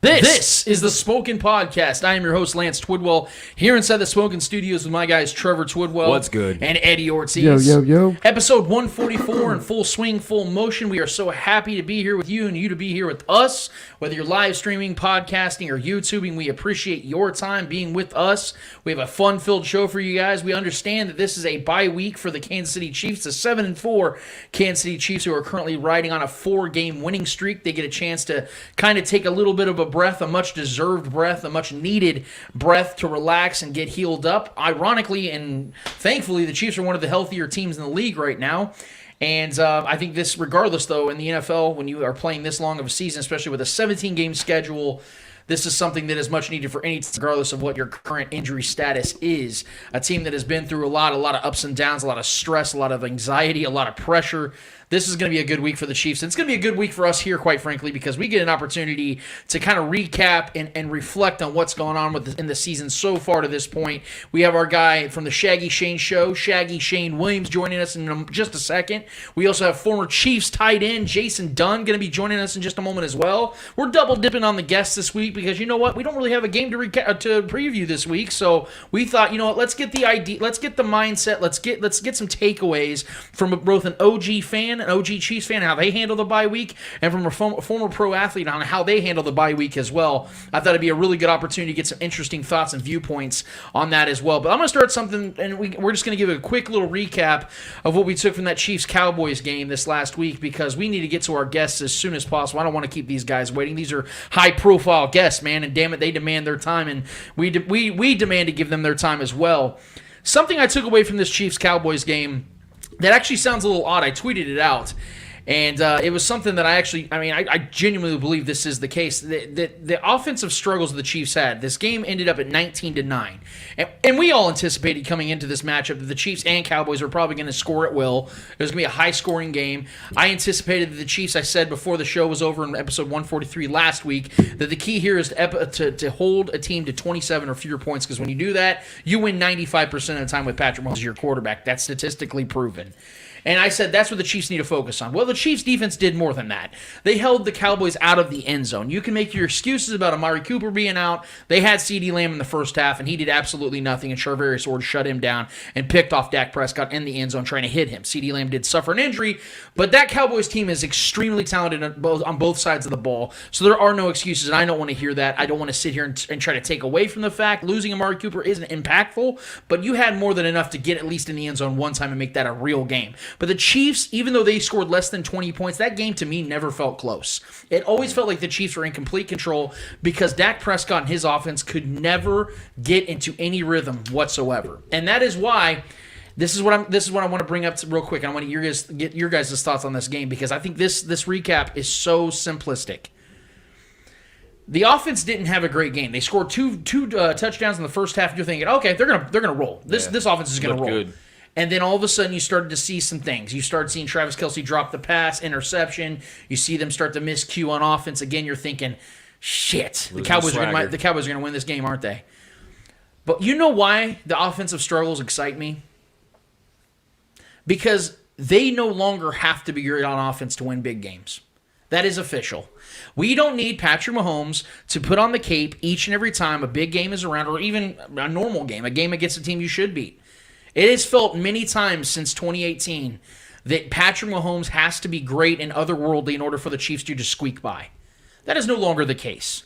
This is the Spoken Podcast. I am your host, Lance Twidwell, here inside the Spoken Studios with my guys, Trevor Twidwell. What's good? And Eddie Ortiz. Yo. Episode 144 in full swing, full motion. We are so happy to be here with you and you to be here with us. Whether you're live streaming, podcasting, or YouTubing, we appreciate your time being with us. We have a fun-filled show for you guys. We understand that this is a bye week for the Kansas City Chiefs, the 7-4 Kansas City Chiefs, who are currently riding on a 4-game winning streak. They get a chance to kind of take a little bit of a breath, a much-deserved breath, a much-needed breath to relax and get healed up. Ironically and thankfully, the Chiefs are one of the healthier teams in the league right now. And I think this, regardless, though, in the NFL, when you are playing this long of a season, especially with a 17-game schedule, this is something that is much needed for any team, regardless of what your current injury status is. A team that has been through a lot of ups and downs, a lot of stress, a lot of anxiety, a lot of pressure. This is going to be a good week for the Chiefs. And it's going to be a good week for us here, quite frankly, because we get an opportunity to kind of recap and reflect on what's going on in the season so far to this point. We have our guy from the Shaggy Shane Show, Shaggy Shane Williams, joining us in just a second. We also have former Chiefs tight end Jason Dunn going to be joining us in just a moment as well. We're double dipping on the guests this week because you know what? We don't really have a game to preview this week, so we thought, you know what? Let's get the idea, let's get the mindset, let's get some takeaways from both an OG fan, an OG Chiefs fan, how they handle the bye week, and from a former pro athlete on how they handle the bye week as well. I thought it'd be a really good opportunity to get some interesting thoughts and viewpoints on that as well. But I'm going to start something, and we're just going to give a quick little recap of what we took from that Chiefs-Cowboys game this last week, because we need to get to our guests as soon as possible. I don't want to keep these guys waiting. These are high-profile guests, man, and damn it, they demand their time, and we demand to give them their time as well. Something I took away from this Chiefs-Cowboys game that actually sounds a little odd. I tweeted it out, and it was something that I genuinely believe this is the case. The offensive struggles the Chiefs had, this game ended up at 19-9. And we all anticipated coming into this matchup that the Chiefs and Cowboys were probably going to score at will. It was going to be a high-scoring game. I anticipated that the Chiefs, I said before the show was over in episode 143 last week, that the key here is to hold a team to 27 or fewer points, because when you do that, you win 95% of the time with Patrick Mahomes as your quarterback. That's statistically proven. And I said that's what the Chiefs need to focus on. Well, the Chiefs' defense did more than that. They held the Cowboys out of the end zone. You can make your excuses about Amari Cooper being out. They had CeeDee Lamb in the first half, and he did absolutely nothing, and Charvarius Ward shut him down and picked off Dak Prescott in the end zone trying to hit him. CeeDee Lamb did suffer an injury, but that Cowboys team is extremely talented on both sides of the ball, so there are no excuses, and I don't want to hear that. I don't want to sit here and try to take away from the fact losing Amari Cooper isn't impactful, but you had more than enough to get at least in the end zone one time and make that a real game. But the Chiefs, even though they scored less than 20 points, that game to me never felt close. It always felt like the Chiefs were in complete control because Dak Prescott and his offense could never get into any rhythm whatsoever. And that is why this is what I want to bring up real quick. I want to get your guys' thoughts on this game, because I think this recap is so simplistic. The offense didn't have a great game. They scored two touchdowns in the first half. And you're thinking, okay, they're gonna roll. This offense is gonna roll. Good. And then all of a sudden, you started to see some things. You started seeing Travis Kelce drop the pass, interception. You see them start to miscue on offense. Again, you're thinking, shit, the Cowboys are going to win this game, aren't they? But you know why the offensive struggles excite me? Because they no longer have to be great on offense to win big games. That is official. We don't need Patrick Mahomes to put on the cape each and every time a big game is around, or even a normal game, a game against a team you should beat. It has felt many times since 2018 that Patrick Mahomes has to be great and otherworldly in order for the Chiefs to just squeak by. That is no longer the case.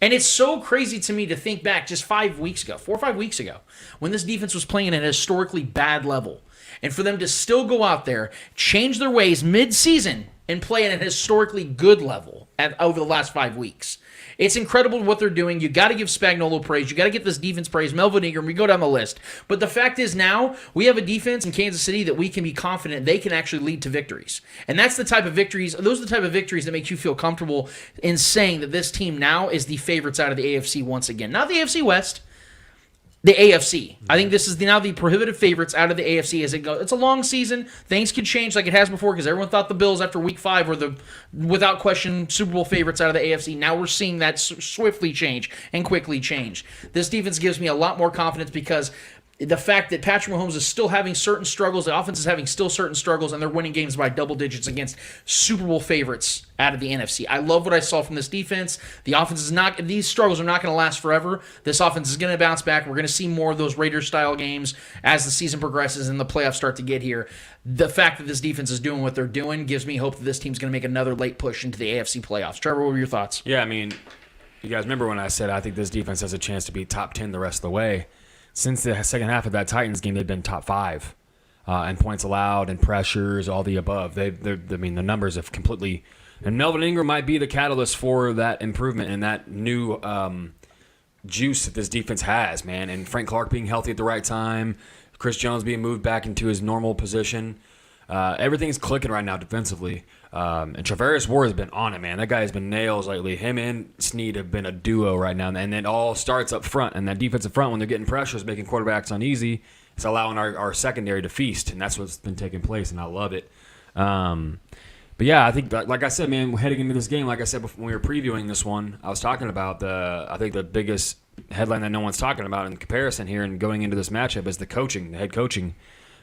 And it's so crazy to me to think back just 4 or 5 weeks ago, when this defense was playing at a historically bad level. And for them to still go out there, change their ways mid-season, and play at a historically good level over the last 5 weeks. It's incredible what they're doing. You got to give Spagnuolo praise. You got to get this defense praise. Melvin Ingram, we go down the list. But the fact is now we have a defense in Kansas City that we can be confident they can actually lead to victories. And that's the type of victories, those are the type of victories that make you feel comfortable in saying that this team now is the favorites out of the AFC once again. Not the AFC West, the AFC. I think this is now the prohibitive favorites out of the AFC as it goes. It's a long season. Things can change like it has before, because everyone thought the Bills after Week 5 were the, without question, Super Bowl favorites out of the AFC. Now we're seeing that swiftly change and quickly change. This defense gives me a lot more confidence because the fact that Patrick Mahomes is still having certain struggles, the offense is having still certain struggles, and they're winning games by double digits against Super Bowl favorites out of the NFC. I love what I saw from this defense. The offense is not; these struggles are not going to last forever. This offense is going to bounce back. We're going to see more of those Raiders-style games as the season progresses and the playoffs start to get here. The fact that this defense is doing what they're doing gives me hope that this team's going to make another late push into the AFC playoffs. Trevor, what were your thoughts? Yeah, I mean, you guys remember when I said I think this defense has a chance to be top 10 the rest of the way? Since the second half of that Titans game, they've been top 5 in points allowed and pressures, all the above. I mean, the numbers have completely. And Melvin Ingram might be the catalyst for that improvement and that new juice that this defense has, man. And Frank Clark being healthy at the right time, Chris Jones being moved back into his normal position. Everything's clicking right now defensively. And Travaris Ward has been on it, man. That guy has been nails lately. Him and Snead have been a duo right now. And it all starts up front. And that defensive front, when they're getting pressures, making quarterbacks uneasy, it's allowing our secondary to feast. And that's what's been taking place, and I love it. But yeah, I think, like I said, man, heading into this game, like I said before, when we were previewing this one, I was talking about I think the biggest headline that no one's talking about in comparison here and going into this matchup is the coaching, the head coaching.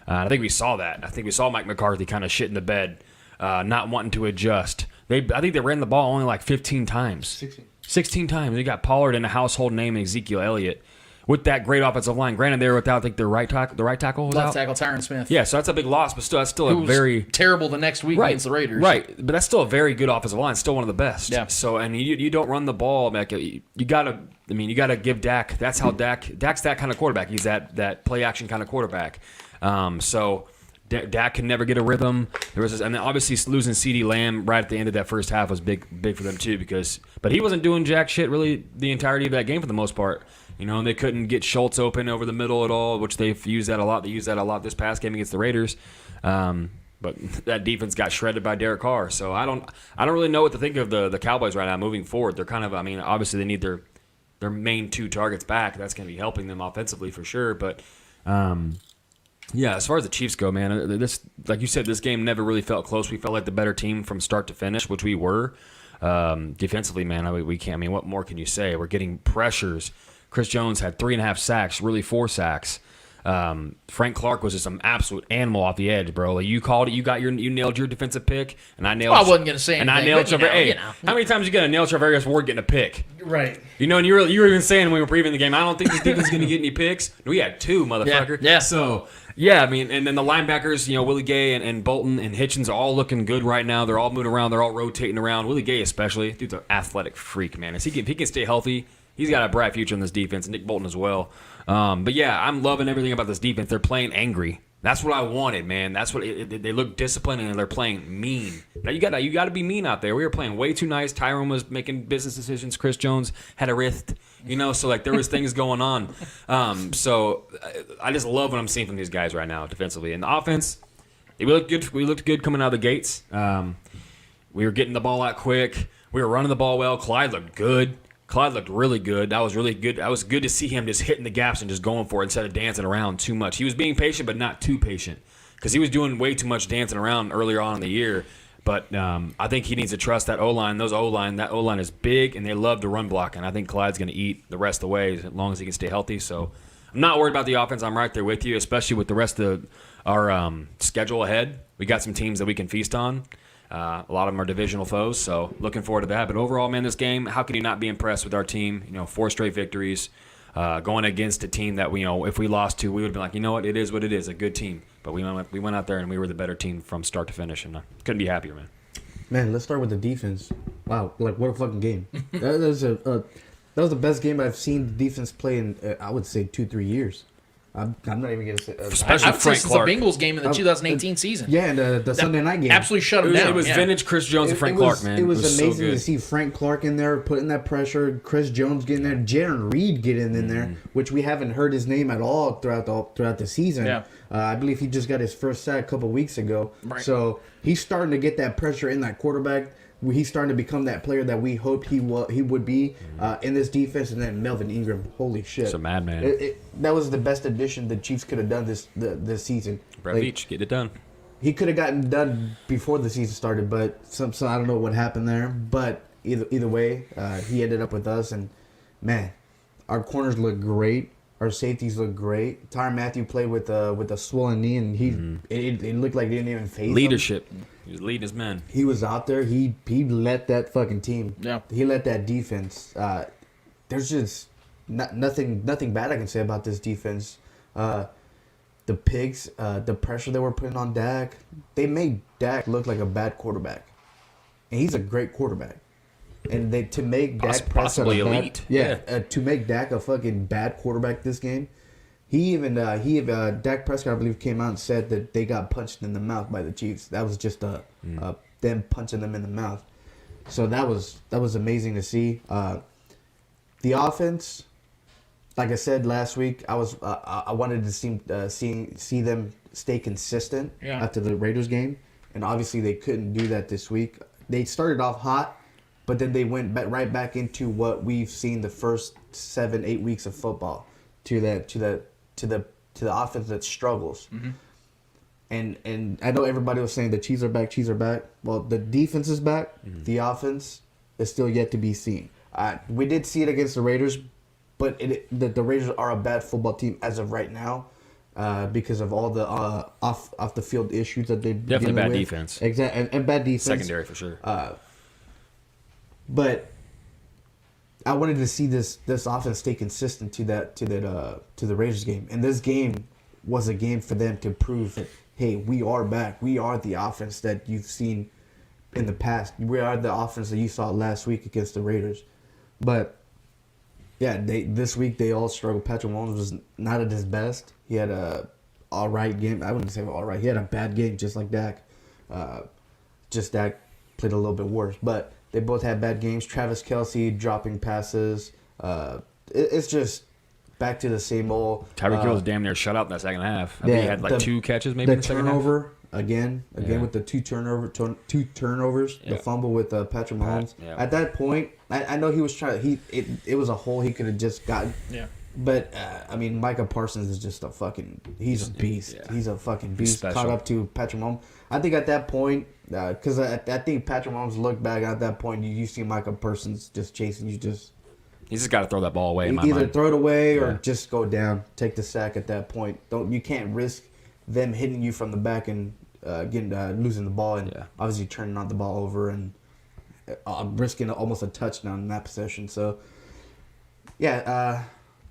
I think we saw that. I think we saw Mike McCarthy kind of shit in the bed, not wanting to adjust. I think they ran the ball only like 15 times. 16 times. They got Pollard and a household name, Ezekiel Elliott, with that great offensive line. Granted, they were without, I think, the right tackle was Left out. tackle Tyron Smith. Yeah, so that's a big loss, but still, that's still a very terrible the next week against the Raiders. Right, but that's still a very good offensive line. Still one of the best. Yeah. So, and you don't run the ball, Mac. You gotta give Dak. That's how Dak's that kind of quarterback. He's that play action kind of quarterback. So Dak can never get a rhythm. And then obviously losing CeeDee Lamb right at the end of that first half was big for them too, but he wasn't doing jack shit really the entirety of that game for the most part. You know, they couldn't get Schultz open over the middle at all, which they've used that a lot. They used that a lot this past game against the Raiders. But that defense got shredded by Derek Carr. So I don't really know what to think of the Cowboys right now moving forward. They're kind of, I mean, obviously they need their main 2 targets back. That's going to be helping them offensively for sure. But yeah, as far as the Chiefs go, man, this, like you said, this game never really felt close. We felt like the better team from start to finish, which we were. Defensively, man, we can't. I mean, what more can you say? We're getting pressures. Chris Jones had 3.5 sacks, really 4 sacks. Frank Clark was just some absolute animal off the edge, bro. Like, you called it, you nailed your defensive pick, and I nailed. Well, I wasn't gonna say anything. And I nailed Travaris. Hey, you know. how many times you gonna nail Travaris Ward getting a pick? Right. You know, and you were even saying when we were previewing the game, I don't think this defense is gonna get any picks. We had 2, motherfucker. Yeah. So yeah, I mean, and then the linebackers, you know, Willie Gay and Bolton and Hitchens are all looking good right now. They're all moving around. They're all rotating around. Willie Gay especially, dude's an athletic freak, man. If he can stay healthy, he's got a bright future in this defense. Nick Bolton as well. But yeah, I'm loving everything about this defense. They're playing angry. That's what I wanted, man. That's what they look disciplined and they're playing mean. Now you got to be mean out there. We were playing way too nice. Tyrone was making business decisions. Chris Jones had a wrist, you know. So like there was things going on. So I just love what I'm seeing from these guys right now defensively. And the offense, we looked good. We looked good coming out of the gates. We were getting the ball out quick. We were running the ball well. Clyde looked good. Clyde looked really good. That was really good. That was good to see him just hitting the gaps and just going for it instead of dancing around too much. He was being patient, but not too patient, because he was doing way too much dancing around earlier on in the year. But I think he needs to trust that O-line. That O-line is big, and they love to run block. And I think Clyde's going to eat the rest of the way as long as he can stay healthy. So I'm not worried about the offense. I'm right there with you, especially with the rest of our schedule ahead. We got some teams that we can feast on. A lot of them are divisional foes, so looking forward to that. But overall, man, this game, how can you not be impressed with our team? You know, 4 straight victories, going against a team that if we lost to, we would have been like, you know what it is, a good team. But we went out there and we were the better team from start to finish, and couldn't be happier, man. Man, let's start with the defense. Wow, like what a fucking game! That was the best game I've seen the defense play in I would say 2-3 years. I'm not even gonna say. Especially I would say Frank since Clark. the Bengals game in the 2018 season. Yeah, and the Sunday night game absolutely shut him down. It was vintage Chris Jones and Frank Clark, man. It was amazing so good to see Frank Clark in there putting that pressure. Chris Jones getting there. Jaron Reed getting in there, which we haven't heard his name at all throughout the season. Yeah. I believe he just got his first sack a couple weeks ago. Right. So he's starting to get that pressure in that quarterback. He's starting to become that player that we hoped he would be in this defense. And then Melvin Ingram, holy shit, It's a madman. That was the best addition the Chiefs could have done this season. Brett Veach, get it done. He could have gotten done before the season started, but so I don't know what happened there. But either way, he ended up with us, and man, our corners look great. Our safeties look great. Tyrann Mathieu played with a swollen knee, and it looked like they didn't even phase him. Leadership. He was leading his men. He was out there. He led that fucking team. Yeah. He led that defense. There's just nothing bad I can say about this defense. The picks, the pressure they were putting on Dak, they made Dak look like a bad quarterback, and he's a great quarterback. And to make Dak possibly elite. To make Dak a fucking bad quarterback this game, Dak Prescott, I believe, came out and said that they got punched in the mouth by the Chiefs. That was just them punching them in the mouth. So that was amazing to see. The offense, like I said last week, I wanted to see them stay consistent after the Raiders game, and obviously they couldn't do that this week. They started off hot, but then they went right back into what we've seen the first 7-8 weeks of football, to the offense that struggles. Mm-hmm. And I know everybody was saying the Chiefs are back. Well, the defense is back. Mm-hmm. The offense is still yet to be seen. We did see it against the Raiders, but the Raiders are a bad football team as of right now, because of all the off the field issues that they've definitely bad defense. Exactly, and bad defense. Secondary for sure. But I wanted to see this offense stay consistent to the Raiders game, and this game was a game for them to prove that, hey, we are back. We are the offense that you've seen in the past. We are the offense that you saw last week against the Raiders. But yeah, this week they all struggled. Patrick Mahomes was not at his best. He had a all right game. I wouldn't say all right. He had a bad game, just like Dak. Just Dak played a little bit worse, but they both had bad games. Travis Kelce dropping passes. It's just back to the same old. Tyreek Hill was damn near shut out in that second half. I think he had like 2 catches maybe in the second half. Turnover again with the two turnovers. Yeah. The fumble with Patrick Mahomes. Yeah. At that point, I know he was trying. It was a hole he could have just gotten. Yeah. But I mean, Micah Parsons is just a fucking. He's a beast. Yeah. He's a fucking beast. Caught up to Patrick Mahomes. I think at that point, because I think Patrick Mahomes looked back at that point. You see Micah Parsons just chasing you. He's just got to throw that ball away. In my either mind. throw it away or just go down, take the sack at that point. You can't risk them hitting you from the back and losing the ball and obviously turning out the ball over and risking almost a touchdown in that possession. So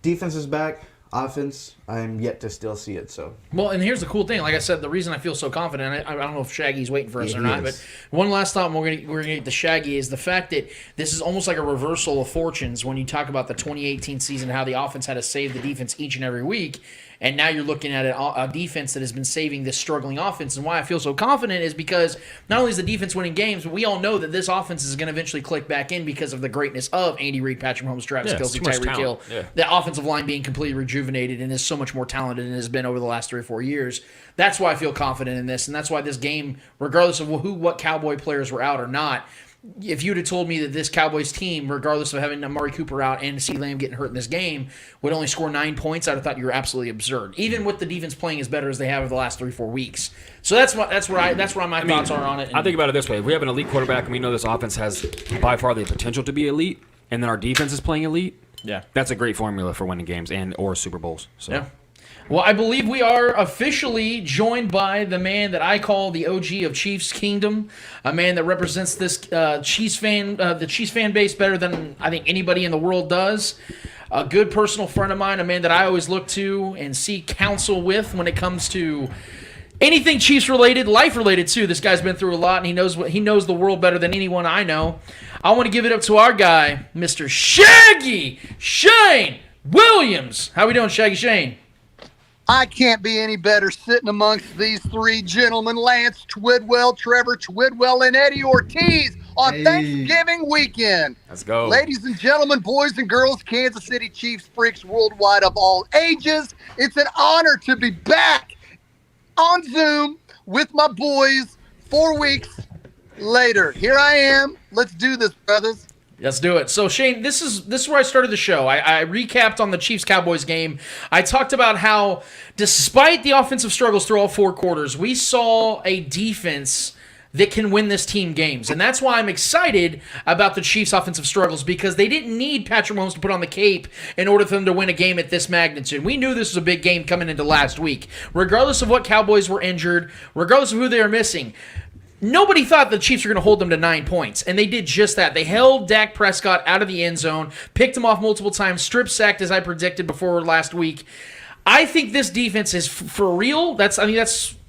defense is back. Offense, I'm yet to still see it. So well, and here's the cool thing. Like I said, the reason I feel so confident, I don't know if Shaggy's waiting for us or not, but one last thought, and we're gonna get to Shaggy, is the fact that this is almost like a reversal of fortunes when you talk about the 2018 season, how the offense had to save the defense each and every week. And now you're looking at a defense that has been saving this struggling offense. And why I feel so confident is because not only is the defense winning games, but we all know that this offense is going to eventually click back in because of the greatness of Andy Reid, Patrick Mahomes, Travis Kelce, Tyreek Hill. Yeah. The offensive line being completely rejuvenated and is so much more talented than it has been over the last 3 or 4 years. That's why I feel confident in this. And that's why this game, regardless of what Cowboy players were out or not, if you'd have told me that this Cowboys team, regardless of having Amari Cooper out and CeeDee Lamb getting hurt in this game, would only score 9 points, I'd have thought you were absolutely absurd. Even with the defense playing as better as they have over the last 3-4 weeks. So that's where my thoughts are on it. I think about it this way: if we have an elite quarterback and we know this offense has by far the potential to be elite, and then our defense is playing elite, that's a great formula for winning games or Super Bowls. So. Yeah. Well, I believe we are officially joined by the man that I call the OG of Chiefs Kingdom, a man that represents this the Chiefs fan base better than I think anybody in the world does. A good personal friend of mine, a man that I always look to and seek counsel with when it comes to anything Chiefs related, life related too. This guy's been through a lot, and he knows the world better than anyone I know. I want to give it up to our guy, Mr. Shaggy Shane Williams. How we doing, Shaggy Shane? I can't be any better sitting amongst these 3 gentlemen, Lance Twidwell, Trevor Twidwell, and Eddie Ortiz on Thanksgiving weekend. Let's go. Ladies and gentlemen, boys and girls, Kansas City Chiefs freaks worldwide of all ages. It's an honor to be back on Zoom with my boys 4 weeks later. Here I am. Let's do this, brothers. Let's do it. So, Shane, this is where I started the show. I recapped on the Chiefs-Cowboys game. I talked about how, despite the offensive struggles through all 4 quarters, we saw a defense that can win this team games. And that's why I'm excited about the Chiefs' offensive struggles, because they didn't need Patrick Mahomes to put on the cape in order for them to win a game at this magnitude. We knew this was a big game coming into last week. Regardless of what Cowboys were injured, regardless of who they were missing, nobody thought the Chiefs were going to hold them to 9 points, and they did just that. They held Dak Prescott out of the end zone, picked him off multiple times, strip sacked as I predicted before last week. I think this defense is for real. That's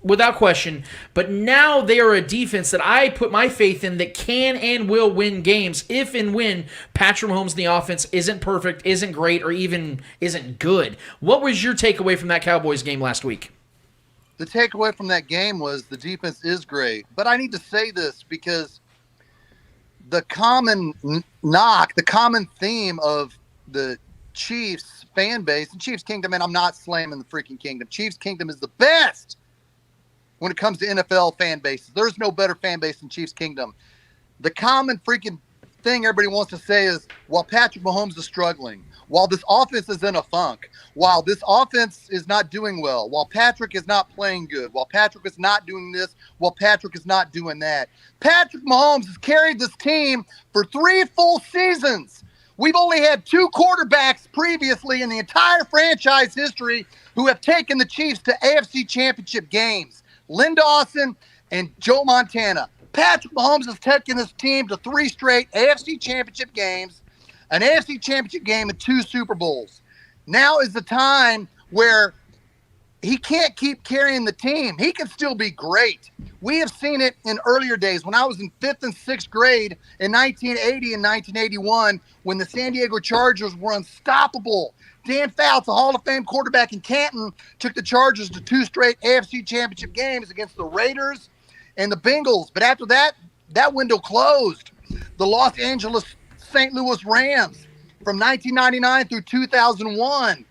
without question. But now they are a defense that I put my faith in that can and will win games if and when Patrick Mahomes and the offense isn't perfect, isn't great, or even isn't good. What was your takeaway from that Cowboys game last week? The takeaway from that game was the defense is great. But I need to say this because the common knock, the common theme of the Chiefs fan base and Chiefs Kingdom, and I'm not slamming the freaking Kingdom. Chiefs Kingdom is the best when it comes to NFL fan bases. There's no better fan base than Chiefs Kingdom. The common freaking thing everybody wants to say is, while Patrick Mahomes is struggling, while this offense is in a funk, while this offense is not doing well, while Patrick is not playing good, while Patrick is not doing this, while Patrick is not doing that, Patrick Mahomes has carried this team for 3 full seasons. We've only had 2 quarterbacks previously in the entire franchise history who have taken the Chiefs to AFC Championship games. Lynn Dawson and Joe Montana. Patrick Mahomes has taken this team to 3 straight AFC Championship games, an AFC Championship game, and 2 Super Bowls. Now is the time where he can't keep carrying the team. He can still be great. We have seen it in earlier days. When I was in 5th and 6th grade in 1980 and 1981, when the San Diego Chargers were unstoppable, Dan Fouts, a Hall of Fame quarterback in Canton, took the Chargers to 2 straight AFC Championship games against the Raiders and the Bengals. But after that, that window closed. The Los Angeles St. Louis Rams from 1999 through 2001.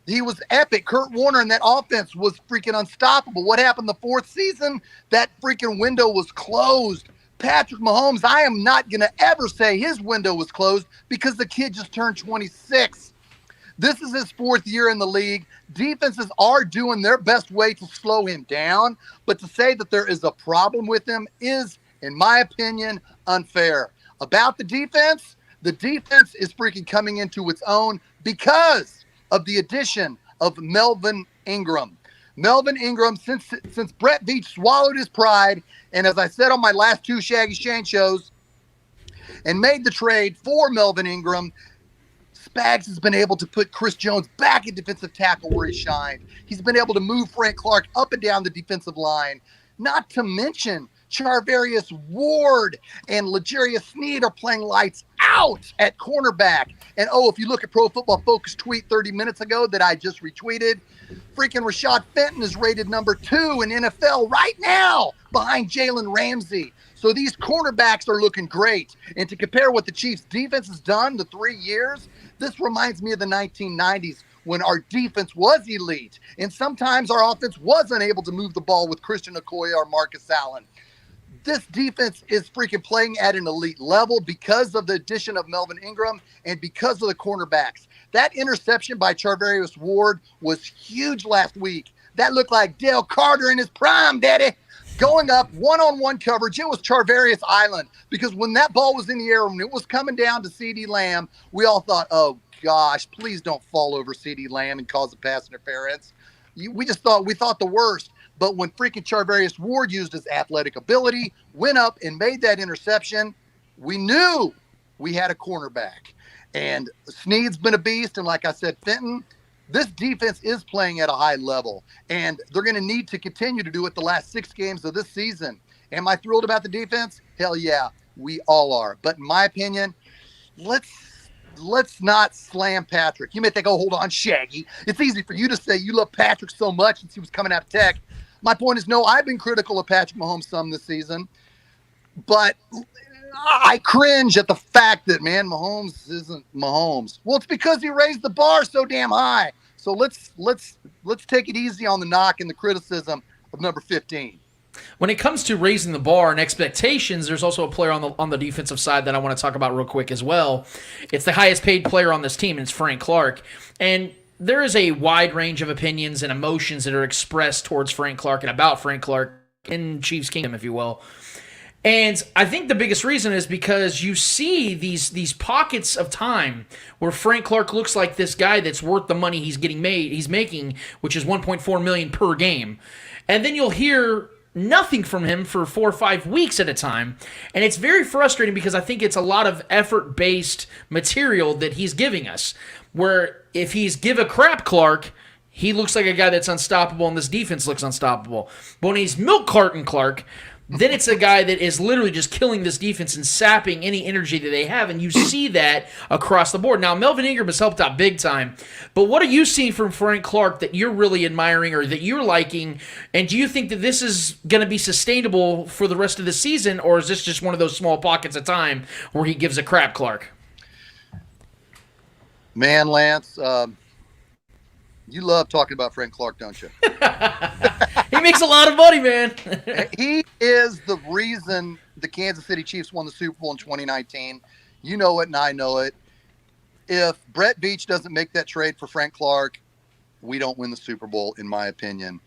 He was epic. Kurt Warner and that offense was freaking unstoppable. What happened the 4th season? That freaking window was closed. Patrick Mahomes, I am not going to ever say his window was closed because the kid just turned 26. This is his 4th year in the league. Defenses are doing their best way to slow him down, but to say that there is a problem with him is, in my opinion, unfair. About the defense is freaking coming into its own because of the addition of Melvin Ingram. Melvin Ingram, since Brett Veach swallowed his pride, and as I said on my last 2 Shaggy Shane shows, and made the trade for Melvin Ingram, Spags has been able to put Chris Jones back in defensive tackle where he shined. He's been able to move Frank Clark up and down the defensive line. Not to mention Charvarius Ward and L'Jarius Sneed are playing lights out at cornerback. And if you look at Pro Football Focus tweet 30 minutes ago that I just retweeted, freaking Rashad Fenton is rated number 2 in NFL right now behind Jalen Ramsey. So these cornerbacks are looking great. And to compare what the Chiefs defense has done the 3 years, this reminds me of the 1990s when our defense was elite. And sometimes our offense was unable to move the ball with Christian Okoye or Marcus Allen. This defense is freaking playing at an elite level because of the addition of Melvin Ingram and because of the cornerbacks. That interception by Charvarius Ward was huge last week. That looked like Dale Carter in his prime, daddy. Going up one-on-one coverage, it was Charvarius Island, because when that ball was in the air, when it was coming down to CeeDee Lamb, we all thought, oh gosh, please don't fall over CeeDee Lamb and cause a pass interference. We thought the worst. But when freaking Charvarius Ward used his athletic ability, went up and made that interception, we knew we had a cornerback. And Sneed's been a beast, and like I said, Fenton, this defense is playing at a high level, and they're going to need to continue to do it the last 6 games of this season. Am I thrilled about the defense? Hell yeah, we all are. But in my opinion, let's not slam Patrick. You may think, oh, hold on, Shaggy. It's easy for you to say you love Patrick so much since he was coming out of Tech. My point is, no, I've been critical of Patrick Mahomes some this season, but I cringe at the fact that, man, Mahomes isn't Mahomes. Well, it's because he raised the bar so damn high. So let's take it easy on the knock and the criticism of number 15. When it comes to raising the bar and expectations, there's also a player on the defensive side that I want to talk about real quick as well. It's the highest paid player on this team, and it's Frank Clark. And there is a wide range of opinions and emotions that are expressed towards Frank Clark and about Frank Clark in Chiefs Kingdom, if you will. And I think the biggest reason is because you see these pockets of time where Frank Clark looks like this guy that's worth the money he's making, which is 1.4 million per game. And then you'll hear nothing from him for 4 or 5 weeks at a time. And it's very frustrating because I think it's a lot of effort-based material that he's giving us. Where if he's give a crap Clark, he looks like a guy that's unstoppable and this defense looks unstoppable. But when he's milk carton Clark, then it's a guy that is literally just killing this defense and sapping any energy that they have, and you see that across the board. Now, Melvin Ingram has helped out big time, but what are you seeing from Frank Clark that you're really admiring or that you're liking, and do you think that this is going to be sustainable for the rest of the season, or is this just one of those small pockets of time where he gives a crap Clark? Man, Lance, you love talking about Frank Clark, don't you? He makes a lot of money, man. He is the reason the Kansas City Chiefs won the Super Bowl in 2019. You know it, and I know it. If Brett Veach doesn't make that trade for Frank Clark, we don't win the Super Bowl, in my opinion,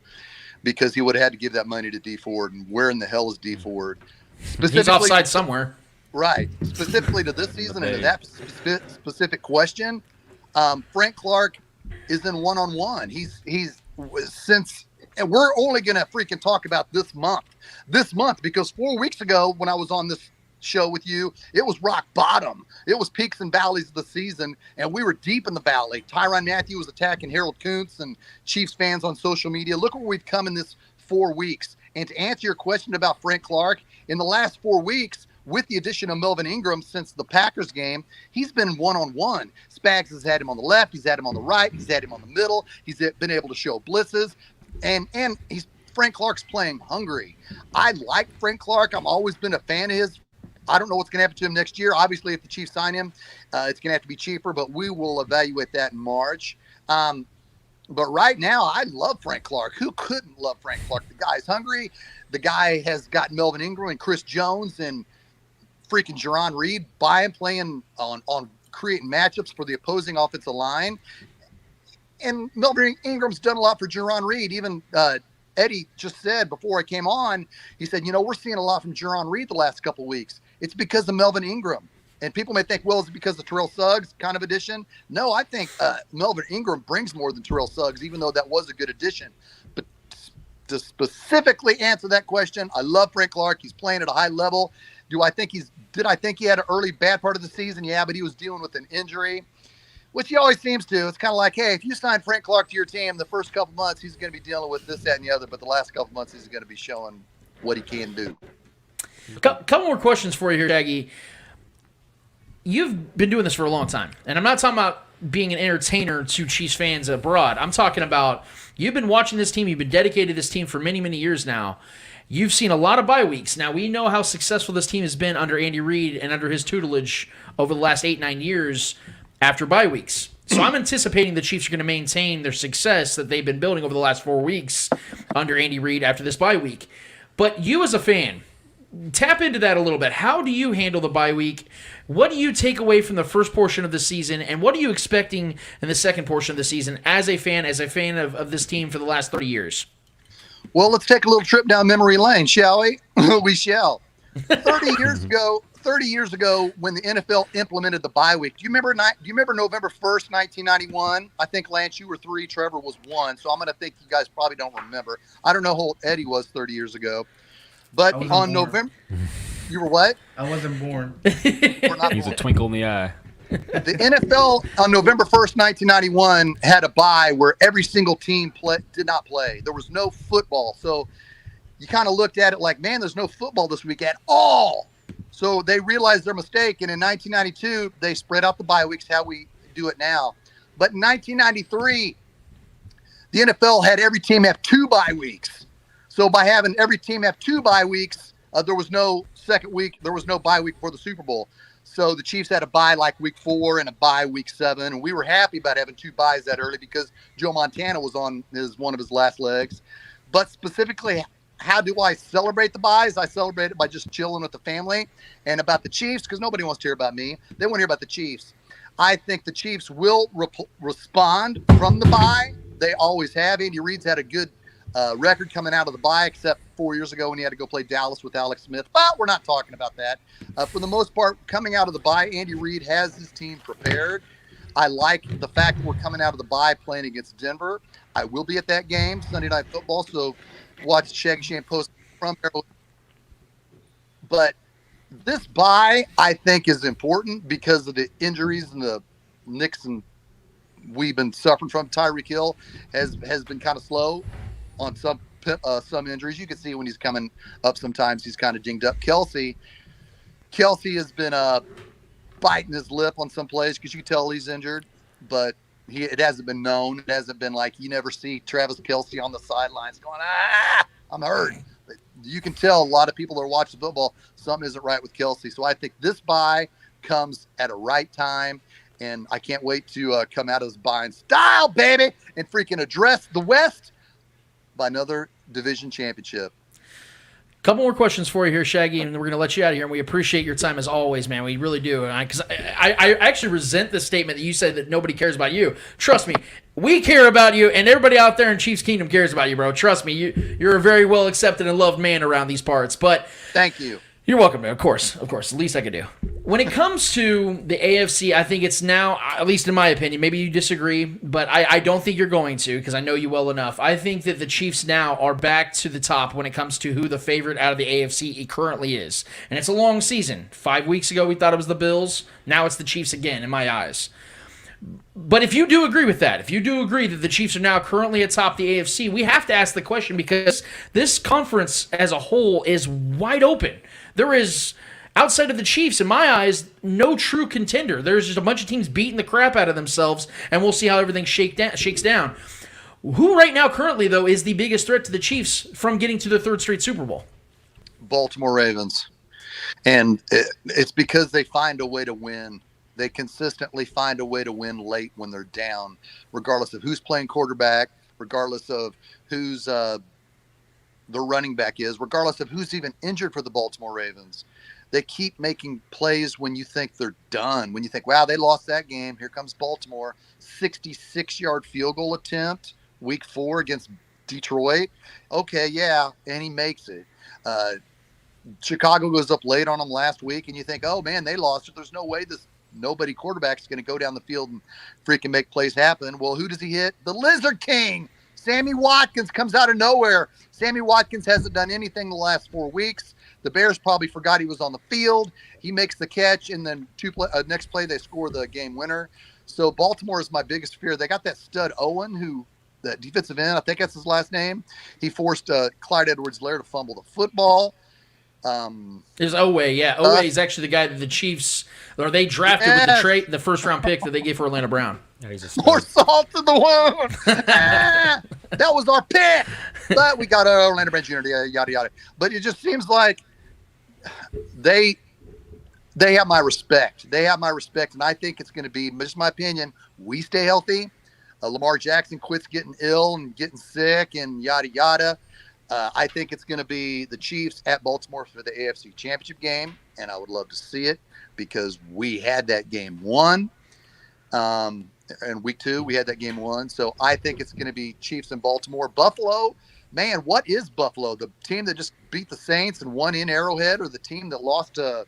because he would have had to give that money to D Ford. And where in the hell is D Ford? He's offside somewhere. Right. Specifically to this season and to that specific question, Frank Clark is in one-on-one. He's since, and we're only going to freaking talk about this month, because 4 weeks ago when I was on this show with you, it was rock bottom. It was peaks and valleys of the season, and we were deep in the valley. Tyrann Mathieu was attacking Harold Kuntz and Chiefs fans on social media. Look where we've come in this 4 weeks. And to answer your question about Frank Clark, in the last 4 weeks, with the addition of Melvin Ingram since the Packers game, he's been one-on-one. Spags has had him on the left. He's had him on the right. He's had him on the middle. He's been able to show blitzes. And Frank Clark's playing hungry. I like Frank Clark. I've always been a fan of his. I don't know what's going to happen to him next year. Obviously, if the Chiefs sign him, it's going to have to be cheaper, but we will evaluate that in March. But right now, I love Frank Clark. Who couldn't love Frank Clark? The guy's hungry. The guy has got Melvin Ingram and Chris Jones and freaking Jerron Reed by him, playing on creating matchups for the opposing offensive line. And Melvin Ingram's done a lot for Jerron Reed. Even Eddie just said before I came on, he said, we're seeing a lot from Jerron Reed the last couple of weeks. It's because of Melvin Ingram. And people may think, well, is it because of Terrell Suggs kind of addition? No, I think Melvin Ingram brings more than Terrell Suggs, even though that was a good addition. But to specifically answer that question, I love Frank Clark. He's playing at a high level. Did I think he had an early bad part of the season? Yeah, but he was dealing with an injury, which he always seems to. It's kind of like, hey, if you sign Frank Clark to your team, the first couple months he's going to be dealing with this, that, and the other, but the last couple months he's going to be showing what he can do. Couple more questions for you here, Shaggy. You've been doing this for a long time, and I'm not talking about being an entertainer to Chiefs fans abroad. I'm talking about you've been watching this team. You've been dedicated to this team for many, many years now. You've seen a lot of bye weeks. Now, we know how successful this team has been under Andy Reid and under his tutelage over the last 8-9 years after bye weeks. So I'm anticipating the Chiefs are going to maintain their success that they've been building over the last 4 weeks under Andy Reid after this bye week. But you as a fan, tap into that a little bit. How do you handle the bye week? What do you take away from the first portion of the season, and what are you expecting in the second portion of the season as a fan of this team for the last 30 years? Well, let's take a little trip down memory lane, shall we? We shall. 30 years ago, when the NFL implemented the bye week, do you remember November 1st, 1991? I think, Lance, you were 3, Trevor was 1, so I'm going to think you guys probably don't remember. I don't know how old Eddie was 30 years ago. But on born. November, you were what? I wasn't born. He's a twinkle in the eye. The NFL on November 1st, 1991 had a bye where every single team did not play. There was no football. So you kind of looked at it like, man, there's no football this week at all. So they realized their mistake. And in 1992, they spread out the bye weeks how we do it now. But in 1993, the NFL had every team have 2 bye weeks. So by having every team have 2 bye weeks, there was no second week. There was no bye week for the Super Bowl. So the Chiefs had a bye like week 4 and a bye week 7. And we were happy about having 2 byes that early because Joe Montana was on one of his last legs. But specifically, how do I celebrate the byes? I celebrate it by just chilling with the family. And about the Chiefs, because nobody wants to hear about me. They want to hear about the Chiefs. I think the Chiefs will respond from the bye. They always have. Andy Reid's had a good record coming out of the bye, except 4 years ago when he had to go play Dallas with Alex Smith. But we're not talking about that. For the most part, coming out of the bye, Andy Reid has his team prepared. I like the fact that we're coming out of the bye playing against Denver. I will be at that game, Sunday Night Football, so watch Shaggy Shane post from there. But this bye, I think, is important because of the injuries and the nicks and we've been suffering from. Tyreek Hill has been kind of slow on some injuries. You can see when he's coming up sometimes he's kind of dinged up. Kelsey has been biting his lip on some plays because you can tell he's injured, but it hasn't been known. It hasn't been like you never see Travis Kelsey on the sidelines going, I'm hurt. But you can tell a lot of people that are watching football, something isn't right with Kelsey. So I think this bye comes at a right time, and I can't wait to come out of this bye in style, baby, and freaking address the West by another division championship. Couple more questions for you here, Shaggy, and we're going to let you out of here. And we appreciate your time as always, man. We really do. Because I actually resent the statement that you said that nobody cares about you. Trust me, we care about you, and everybody out there in Chiefs Kingdom cares about you, bro. Trust me, you're a very well accepted and loved man around these parts. But thank you. You're welcome, man. Of course. The least I could do. When it comes to the AFC, I think it's now, at least in my opinion, maybe you disagree, but I don't think you're going to because I know you well enough. I think that the Chiefs now are back to the top when it comes to who the favorite out of the AFC currently is. And it's a long season. 5 weeks ago, we thought it was the Bills. Now it's the Chiefs again, in my eyes. But if you do agree with that, if you do agree that the Chiefs are now currently atop the AFC, we have to ask the question because this conference as a whole is wide open. There is, outside of the Chiefs, in my eyes, no true contender. There's just a bunch of teams beating the crap out of themselves, and we'll see how everything shakes down. Who right now currently, though, is the biggest threat to the Chiefs from getting to their third straight Super Bowl? Baltimore Ravens. And it's because they find a way to win. They consistently find a way to win late when they're down, regardless of who's playing quarterback, regardless of who's the running back is, regardless of who's even injured for the Baltimore Ravens. They keep making plays when you think they're done. When you think, wow, they lost that game. Here comes Baltimore. 66-yard field goal attempt, week 4 against Detroit. Okay, yeah, and he makes it. Chicago goes up late on them last week, and you think, oh, man, they lost it. There's no way this nobody quarterback is going to go down the field and freaking make plays happen. Well, who does he hit? The Lizard King. Sammy Watkins comes out of nowhere. Sammy Watkins hasn't done anything the last 4 weeks. The Bears probably forgot he was on the field. He makes the catch, and then next play they score the game winner. So Baltimore is my biggest fear. They got that stud Owen, the defensive end, I think that's his last name. He forced Clyde Edwards-Helaire to fumble the football. There's Owe, yeah. Owe is actually the guy that the Chiefs, or they drafted with the first round pick that they gave for Orlando Brown. Yeah, he's more salt in the wound. That was our pick, but we got Orlando Brown Jr. Yada yada. But it just seems like they have my respect. They have my respect, and I think it's going to be, just my opinion. We stay healthy. Lamar Jackson quits getting ill and getting sick and yada yada. I think it's going to be the Chiefs at Baltimore for the AFC Championship game, and I would love to see it because we had that game won. In week 2, we had that game won. So I think it's going to be Chiefs and Baltimore. Buffalo, man, what is Buffalo? The team that just beat the Saints and won in Arrowhead, or the team that lost to,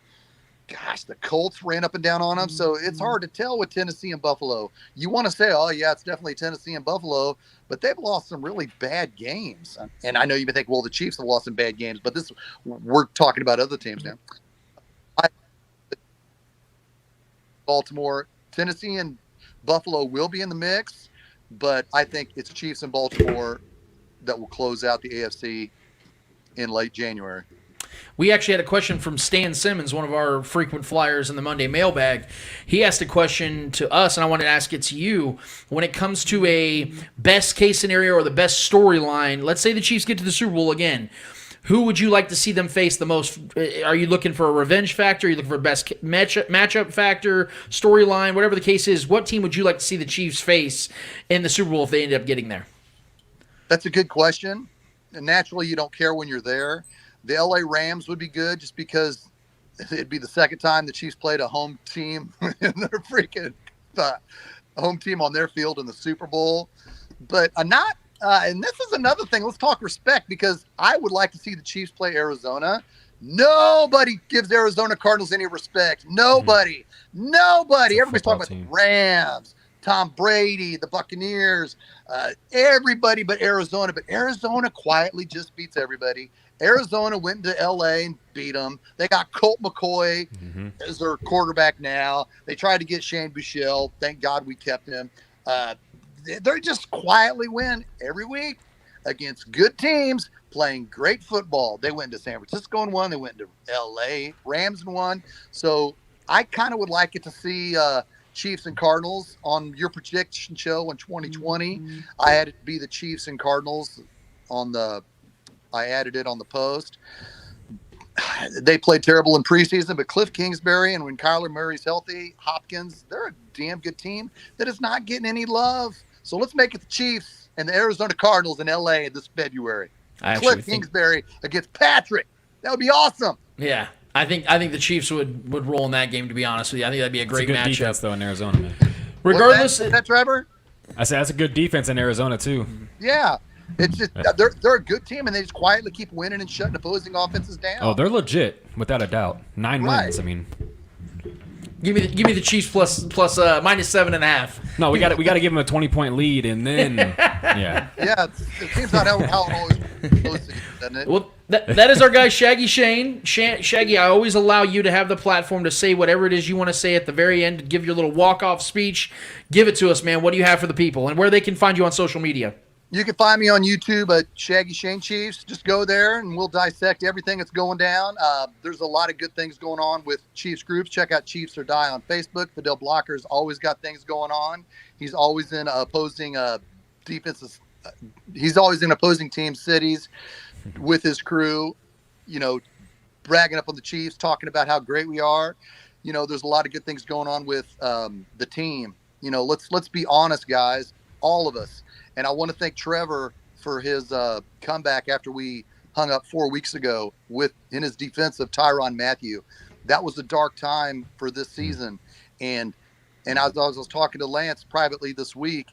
the Colts ran up and down on them? So it's hard to tell with Tennessee and Buffalo. You want to say, oh, yeah, it's definitely Tennessee and Buffalo, but they've lost some really bad games. And I know you may think, well, the Chiefs have lost some bad games, but we're talking about other teams now. Baltimore, Tennessee, and Buffalo will be in the mix, but I think it's Chiefs and Baltimore that will close out the AFC in late January. We actually had a question from Stan Simmons, one of our frequent flyers in the Monday mailbag. He asked a question to us, and I wanted to ask it to you. When it comes to a best case scenario or the best storyline, let's say the Chiefs get to the Super Bowl again. Who would you like to see them face the most? Are you looking for a revenge factor? Are you looking for a best matchup factor, storyline, whatever the case is? What team would you like to see the Chiefs face in the Super Bowl if they end up getting there? That's a good question. And naturally, you don't care when you're there. The LA Rams would be good just because it'd be the second time the Chiefs played a home team in their freaking home team on their field in the Super Bowl. But And this is another thing. Let's talk respect, because I would like to see the Chiefs play Arizona. Nobody gives Arizona Cardinals any respect. Nobody. Everybody's talking about the Rams, Tom Brady, the Buccaneers, everybody but Arizona. But Arizona quietly just beats everybody. Arizona went into L.A. and beat them. They got Colt McCoy as their quarterback now. They tried to get Shane Buechele. Thank God we kept him. They just quietly win every week against good teams playing great football. They went to San Francisco and won. They went to L.A. Rams and won. So I kind of would like it to see Chiefs and Cardinals on your prediction show in 2020. I had it be the Chiefs and Cardinals I added it on the post. They played terrible in preseason, but Cliff Kingsbury and when Kyler Murray's healthy, Hopkins, they're a damn good team that is not getting any love. So let's make it the Chiefs and the Arizona Cardinals in L.A. this February. Cliff Kingsbury against Patrick. That would be awesome. Yeah. I think the Chiefs would roll in that game, to be honest with you. I think that'd be a great matchup. Defense, though, in Arizona, man. Regardless, is that Trevor? I said that's a good defense in Arizona too. Yeah. It's just they're a good team, and they just quietly keep winning and shutting opposing offenses down. Oh, they're legit, without a doubt. 9 wins. I mean, give me the Chiefs plus -7.5. No, we got to give them a 20-point lead, and then yeah. It seems not how it always goes, doesn't it? Well, that is our guy Shaggy Shane. Shaggy, I always allow you to have the platform to say whatever it is you want to say at the very end. Give your little walk-off speech. Give it to us, man. What do you have for the people, and where they can find you on social media? You can find me on YouTube at Shaggy Shane Chiefs. Just go there and we'll dissect everything that's going down. There's a lot of good things going on with Chiefs groups. Check out Chiefs or Die on Facebook. Fidel Blocker's always got things going on. He's always in opposing defenses. He's always in opposing team cities with his crew, bragging up on the Chiefs, talking about how great we are. There's a lot of good things going on with the team. Let's be honest, guys, all of us. And I want to thank Trevor for his comeback after we hung up 4 weeks ago in his defense of Tyrann Mathieu. That was a dark time for this season. And as I was talking to Lance privately this week,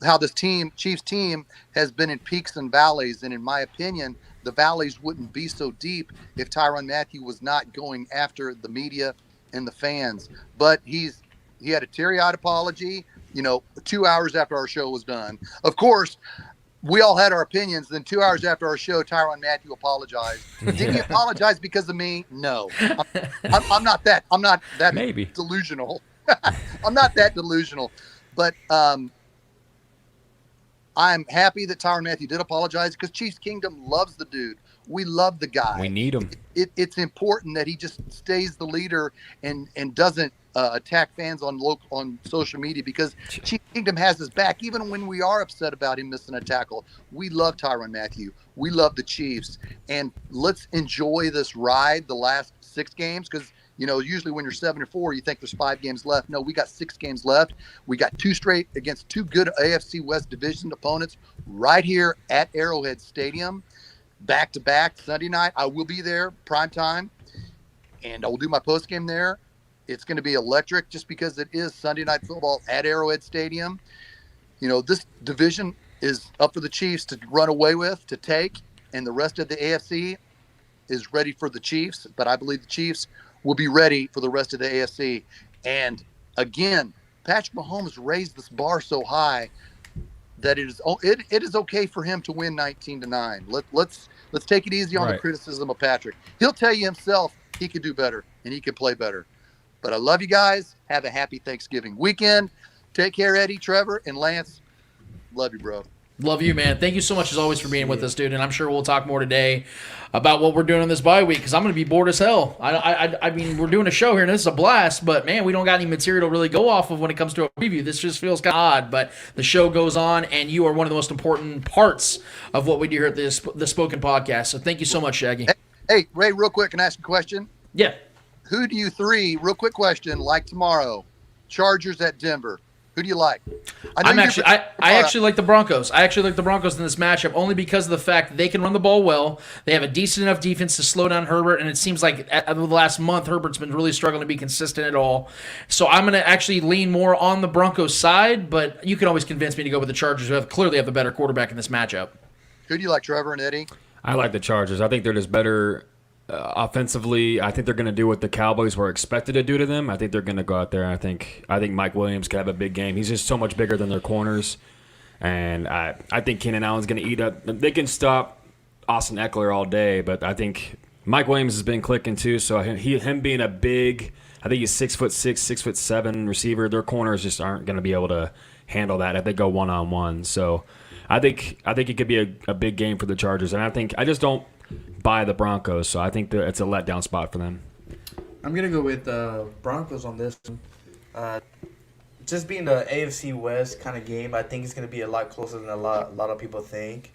how this Chiefs team has been in peaks and valleys. And in my opinion, the valleys wouldn't be so deep if Tyrann Mathieu was not going after the media and the fans. But he had a teary-eyed apology. 2 hours after our show was done. Of course, we all had our opinions. Then 2 hours after our show, Tyrann Mathieu apologized. Did he apologize because of me? No. I'm not that. I'm not that Maybe. Delusional. I'm not that delusional. But I'm happy that Tyrann Mathieu did apologize because Chiefs Kingdom loves the dude. We love the guy. We need him. It's important that he just stays the leader and doesn't attack fans on social media, because Chiefs Kingdom has his back even when we are upset about him missing a tackle. We love Tyrann Mathieu. We love the Chiefs, and let's enjoy this ride the last 6 games, because usually when you're 7-4, you think there's 5 games left. No, we got 6 games left. We got 2 straight against 2 good AFC West division opponents right here at Arrowhead Stadium. Back-to-back Sunday night. I will be there, prime time, and I will do my post game there. It's going to be electric just because it is Sunday night football at Arrowhead Stadium. This division is up for the Chiefs to run away with, to take, and the rest of the AFC is ready for the Chiefs, but I believe the Chiefs will be ready for the rest of the AFC. And again, Patrick Mahomes raised this bar so high that it is okay for him to win 19-9. Let's take it easy on the criticism of Patrick. He'll tell you himself he could do better and he can play better. But I love you guys. Have a happy Thanksgiving weekend. Take care, Eddie, Trevor, and Lance. Love you, bro. Love you, man. Thank you so much as always for being with us, dude. And I'm sure we'll talk more today about what we're doing on this bye week, because I'm going to be bored as hell. I mean, we're doing a show here, and this is a blast, but, man, we don't got any material to really go off of when it comes to a preview. This just feels kind of odd, but the show goes on, and you are one of the most important parts of what we do here at the Spoken Podcast. So thank you so much, Shaggy. Hey, Ray, real quick, can I ask a question? Yeah. Who do you real quick question, like tomorrow, Chargers at Denver, Who do you like? I actually like the Broncos. I actually like the Broncos in this matchup only because of the fact that they can run the ball well. They have a decent enough defense to slow down Herbert, and it seems like the last month Herbert's been really struggling to be consistent at all. So I'm going to actually lean more on the Broncos side, but you can always convince me to go with the Chargers, who clearly have the better quarterback in this matchup. Who do you like, Trevor and Eddie? I like the Chargers. I think they're just better offensively. I think they're going to do what the Cowboys were expected to do to them. I think they're going to go out there. I think Mike Williams could have a big game. He's just so much bigger than their corners, and I think Keenan Allen's going to eat up. They can stop Austin Eckler all day, but I think Mike Williams has been clicking too. So him being a big, I think he's 6'6", 6'7" receiver. Their corners just aren't going to be able to handle that if they go 1-on-1. So I think it could be a big game for the Chargers, and I just don't buy the Broncos, so I think it's a letdown spot for them. I'm gonna go with Broncos on this one. Just being the AFC West kind of game, I think it's gonna be a lot closer than a lot of people think,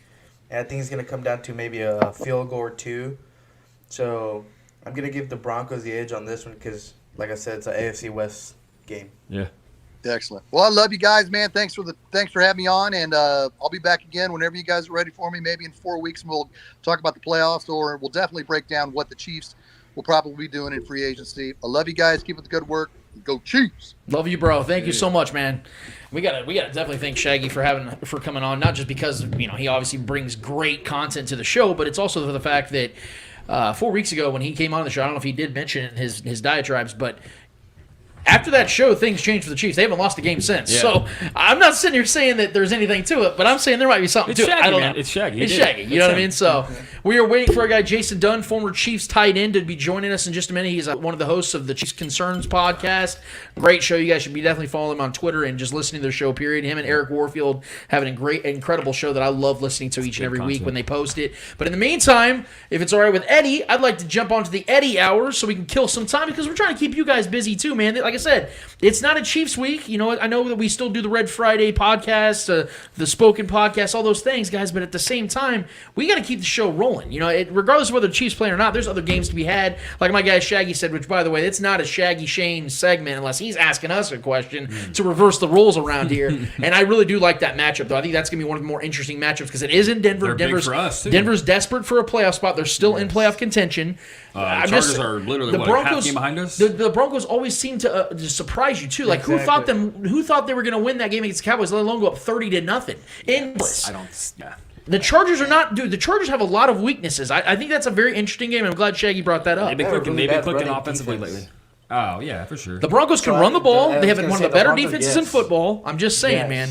and I think it's gonna come down to maybe a field goal or two. So I'm gonna give the Broncos the edge on this one because, like I said, it's an AFC West game. Yeah. Excellent. Well, I love you guys, man. Thanks for having me on, and I'll be back again whenever you guys are ready for me. Maybe in 4 weeks, and we'll talk about the playoffs, or we'll definitely break down what the Chiefs will probably be doing in free agency. I love you guys. Keep up the good work. Go Chiefs. Love you, bro. Thank you so much, man. We gotta definitely thank Shaggy for coming on. Not just because he obviously brings great content to the show, but it's also for the fact that 4 weeks ago when he came on the show, I don't know if he did mention it in his diatribes, but after that show, things changed for the Chiefs. They haven't lost a game since. Yeah. So I'm not sitting here saying that there's anything to it, but I'm saying there might be something to it. I don't know. It's Shaggy. It's Shaggy. You know what I mean? So we are waiting for our guy Jason Dunn, former Chiefs tight end, to be joining us in just a minute. He's one of the hosts of the Chiefs Concerns podcast. Great show. You guys should be definitely following him on Twitter and just listening to their show, period. Him and Eric Warfield having a great, incredible show that I love listening to each and every week when they post it. But in the meantime, if it's all right with Eddie, I'd like to jump onto the Eddie hour so we can kill some time because we're trying to keep you guys busy too, man. Like I said, it's not a Chiefs week. I know that we still do the Red Friday podcast, the Spoken podcast, all those things, guys. But at the same time, we got to keep the show rolling. Regardless of whether the Chiefs play or not, there's other games to be had. Like my guy Shaggy said, which, by the way, it's not a Shaggy Shane segment unless he's asking us a question to reverse the roles around here. And I really do like that matchup, though. I think that's going to be one of the more interesting matchups because it is in Denver. They're big for us, too. Denver's desperate for a playoff spot. They're still in playoff contention. Chargers are literally half game behind us. The Broncos always seem to surprise you too. Like who thought they were going to win that game against the Cowboys? Let alone go up 30-0. Endless. The Chargers are not, dude. The Chargers have a lot of weaknesses. I think that's a very interesting game. I'm glad Shaggy brought that up. They've been clicking offensively lately. Oh yeah, for sure. The Broncos can run the ball. They have one of the better defenses in football. I'm just saying, man.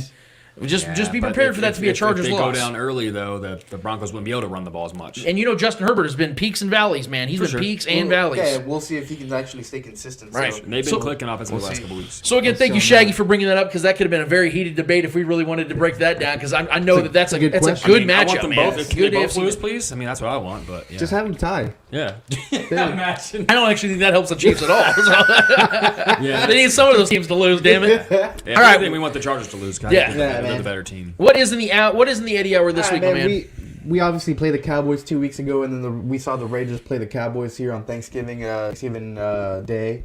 Just be prepared for that to be a Chargers loss. If they go down early, though, the Broncos wouldn't be able to run the ball as much. And Justin Herbert has been peaks and valleys, man. He's been peaks and valleys. Yeah, we'll see if he can actually stay consistent. Right. So. They've been clicking offensively the last couple weeks. So, again, thank you, Shaggy, for bringing that up because that could have been a very heated debate if we really wanted to break that down because I know that's a good matchup, I want them man. both. Can they both lose, please? I mean, that's what I want, but yeah. Just have them tie. Yeah. Imagine. I don't actually think that helps the Chiefs at all. Yeah. They need some of those teams to lose, damn it. All right. We want the Chargers to lose. They're the better team. What is in the Eddie Hour this week, my man? We obviously played the Cowboys 2 weeks ago, and then we saw the Raiders play the Cowboys here on Thanksgiving Day.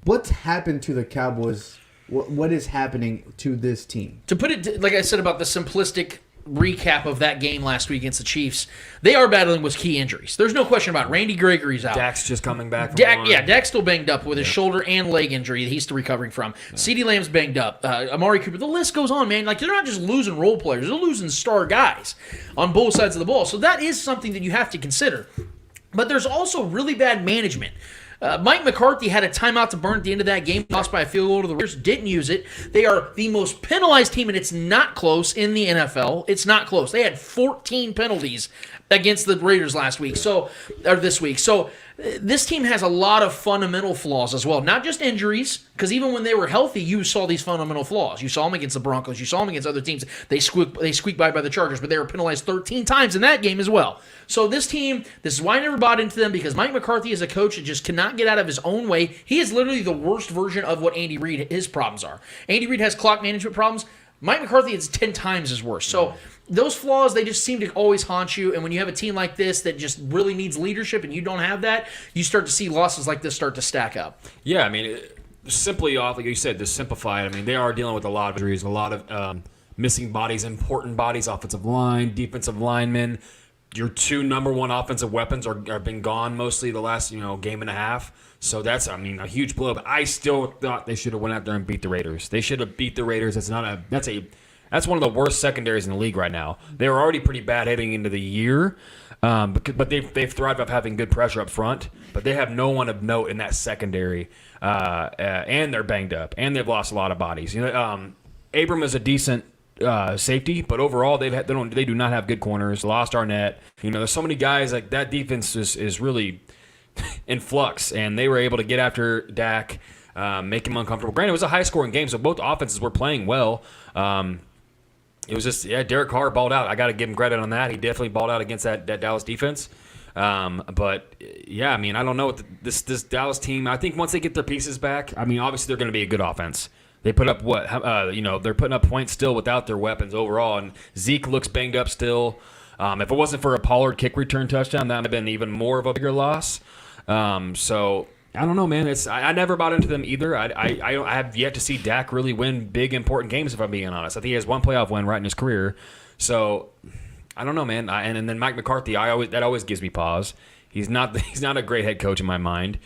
What's happened to the Cowboys? What is happening to this team? To put it, like I said about the simplistic recap of that game last week against the Chiefs, they are battling with key injuries. There's no question about it. Randy Gregory's out. Dak's just coming back. Dak's still banged up with his shoulder and leg injury that he's still recovering from. CeeDee Lamb's banged up. Amari Cooper. The list goes on, man. Like, they're not just losing role players. They're losing star guys on both sides of the ball. So that is something that you have to consider. But there's also really bad management. Mike McCarthy had a timeout to burn at the end of that game, lost by a field goal to the Raiders, didn't use it. They are the most penalized team, and it's not close in the NFL. It's not close. They had 14 penalties against the Raiders this week. So this team has a lot of fundamental flaws as well. Not just injuries, because even when they were healthy, you saw these fundamental flaws. You saw them against the Broncos. You saw them against other teams. They squeaked by the Chargers, but they were penalized 13 times in that game as well. So this team, this is why I never bought into them, because Mike McCarthy is a coach that just cannot get out of his own way. He is literally the worst version of what Andy Reid, his problems are. Andy Reid has clock management problems. Mike McCarthy is 10 times as worse. So those flaws, they just seem to always haunt you. And when you have a team like this that just really needs leadership and you don't have that, you start to see losses like this start to stack up. Yeah, I mean, simply off, like you said, to simplify it, I mean, they are dealing with a lot of injuries, a lot of missing bodies, important bodies, offensive line, defensive linemen. Your 2 number 1 offensive weapons are been gone mostly the last game and a half. So that's a huge blow. But I still thought they should have went out there and beat the Raiders. They should have beat the Raiders. That's one of the worst secondaries in the league right now. They were already pretty bad heading into the year, but they've thrived off having good pressure up front. But they have no one of note in that secondary, and they're banged up, and they've lost a lot of bodies. Abram is a decent safety, but overall they do not have good corners. Lost Arnett. There's so many guys, like that defense is really in flux, and they were able to get after Dak, make him uncomfortable. Granted, it was a high-scoring game, so both offenses were playing well. It was just, Derek Carr balled out. I got to give him credit on that. He definitely balled out against that Dallas defense. But I don't know what this Dallas team. I think once they get their pieces back, obviously they're going to be a good offense. They put up they're putting up points still without their weapons overall, and Zeke looks banged up still. If it wasn't for a Pollard kick return touchdown, that would have been even more of a bigger loss. So I don't know, man. I never bought into them either. I have yet to see Dak really win big important games, if I'm being honest. I think he has one playoff win right in his career. So I don't know, man. And then Mike McCarthy, that always gives me pause. He's not a great head coach in my mind.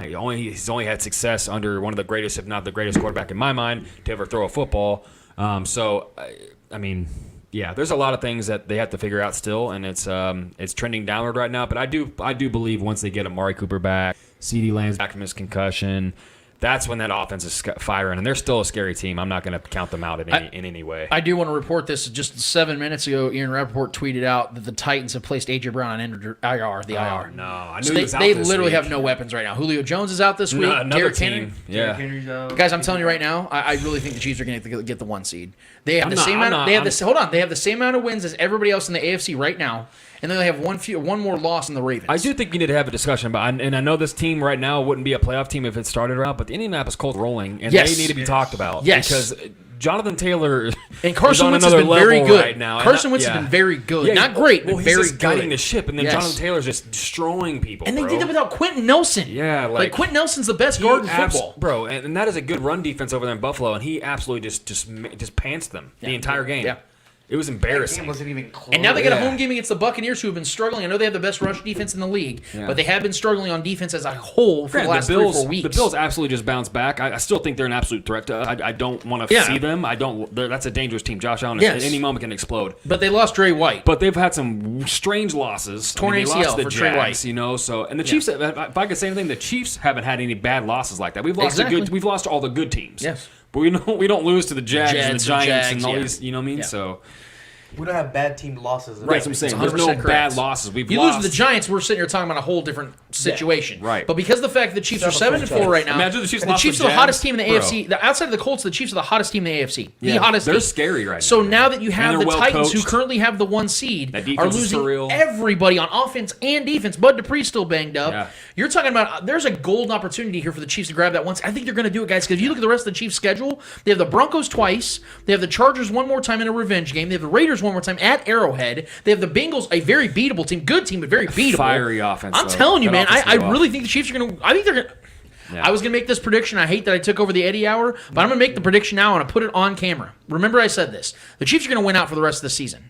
He's only had success under one of the greatest, if not the greatest quarterback in my mind to ever throw a football. There's a lot of things that they have to figure out still, and it's trending downward right now. But I do believe once they get Amari Cooper back, CeeDee Lamb's back from his concussion, that's when that offense is firing, and they're still a scary team. I'm not going to count them out in any way. I do want to report this. Just 7 minutes ago, Ian Rappaport tweeted out that the Titans have placed A.J. Brown on IR. IR. No, I knew he was out they this literally week. have no weapons right now. Julio Jones is out this week. Another Derrick team. Henry. Yeah. Guys, I'm telling you right now, I really think the Chiefs are going to get the 1 seed. They have They have the same amount of wins as everybody else in the AFC right now, and then they have one more loss in the Ravens. I do think you need to have a discussion about, and I know this team right now wouldn't be a playoff team if it started out, but the Indianapolis Colts are rolling, and they need to be talked about. Yes. Because Jonathan Taylor and Carson is Wentz on has been another very level good. right now. Carson Wentz has been very good. Not great, but he's very just good. guiding the ship, and then Yes. Jonathan Taylor's just destroying people. And they did it without Quentin Nelson. Yeah, like Quentin Nelson's the best guard in football, bro. And that is a good run defense over there in Buffalo, and he absolutely just pants them the entire game. Yeah. It was embarrassing. That game wasn't even close. And now they got a home game against the Buccaneers, who have been struggling. I know they have the best rush defense in the league, but they have been struggling on defense as a whole for the last 3 or 4 weeks. The Bills absolutely just bounced back. I still think they're an absolute threat to us. I don't want to see them. That's a dangerous team. Josh Allen at any moment can explode. But they lost Dre White. But they've had some strange losses. Torn they ACL lost the for Jags, Dre White. And the Chiefs. If I could say anything, the Chiefs haven't had any bad losses like that. We've lost we've lost all the good teams. Yes. But we don't lose to the Jags and the Giants and all yeah. these. You know what I mean? Yeah. So. We don't have bad team losses. Right, that's what I'm saying. There's no bad losses. You lose to the Giants, we're sitting here talking about a whole different situation. Yeah, right. But because of the fact that the Chiefs are 7-4 right now, imagine the Chiefs and the Chiefs are the hottest team in the AFC. Outside of the Colts, the Chiefs are the hottest team in the AFC. The hottest they're team. scary right now. So now that you have the Titans, who coached. currently have the 1 seed, That are defense is losing surreal. everybody on offense and defense. Bud Dupree's still banged up. Yeah. You're talking about there's a golden opportunity here for the Chiefs to grab that 1 seed. I think they're going to do it, guys, because if you look at the rest of the Chiefs' schedule, they have the Broncos twice. They have the Chargers one more time in a revenge game. They have the Raiders one more time at Arrowhead. They have the Bengals, a very beatable team. Good team, but very beatable. Fiery offense. I'm though. telling you, That man. offense I is off. really think the Chiefs are going to. I think they're going to. Yeah. I was going to make this prediction. I hate that I took over the Eddie Hour, but I'm going to make the prediction now and I put it on camera. Remember, I said this. The Chiefs are going to win out for the rest of the season.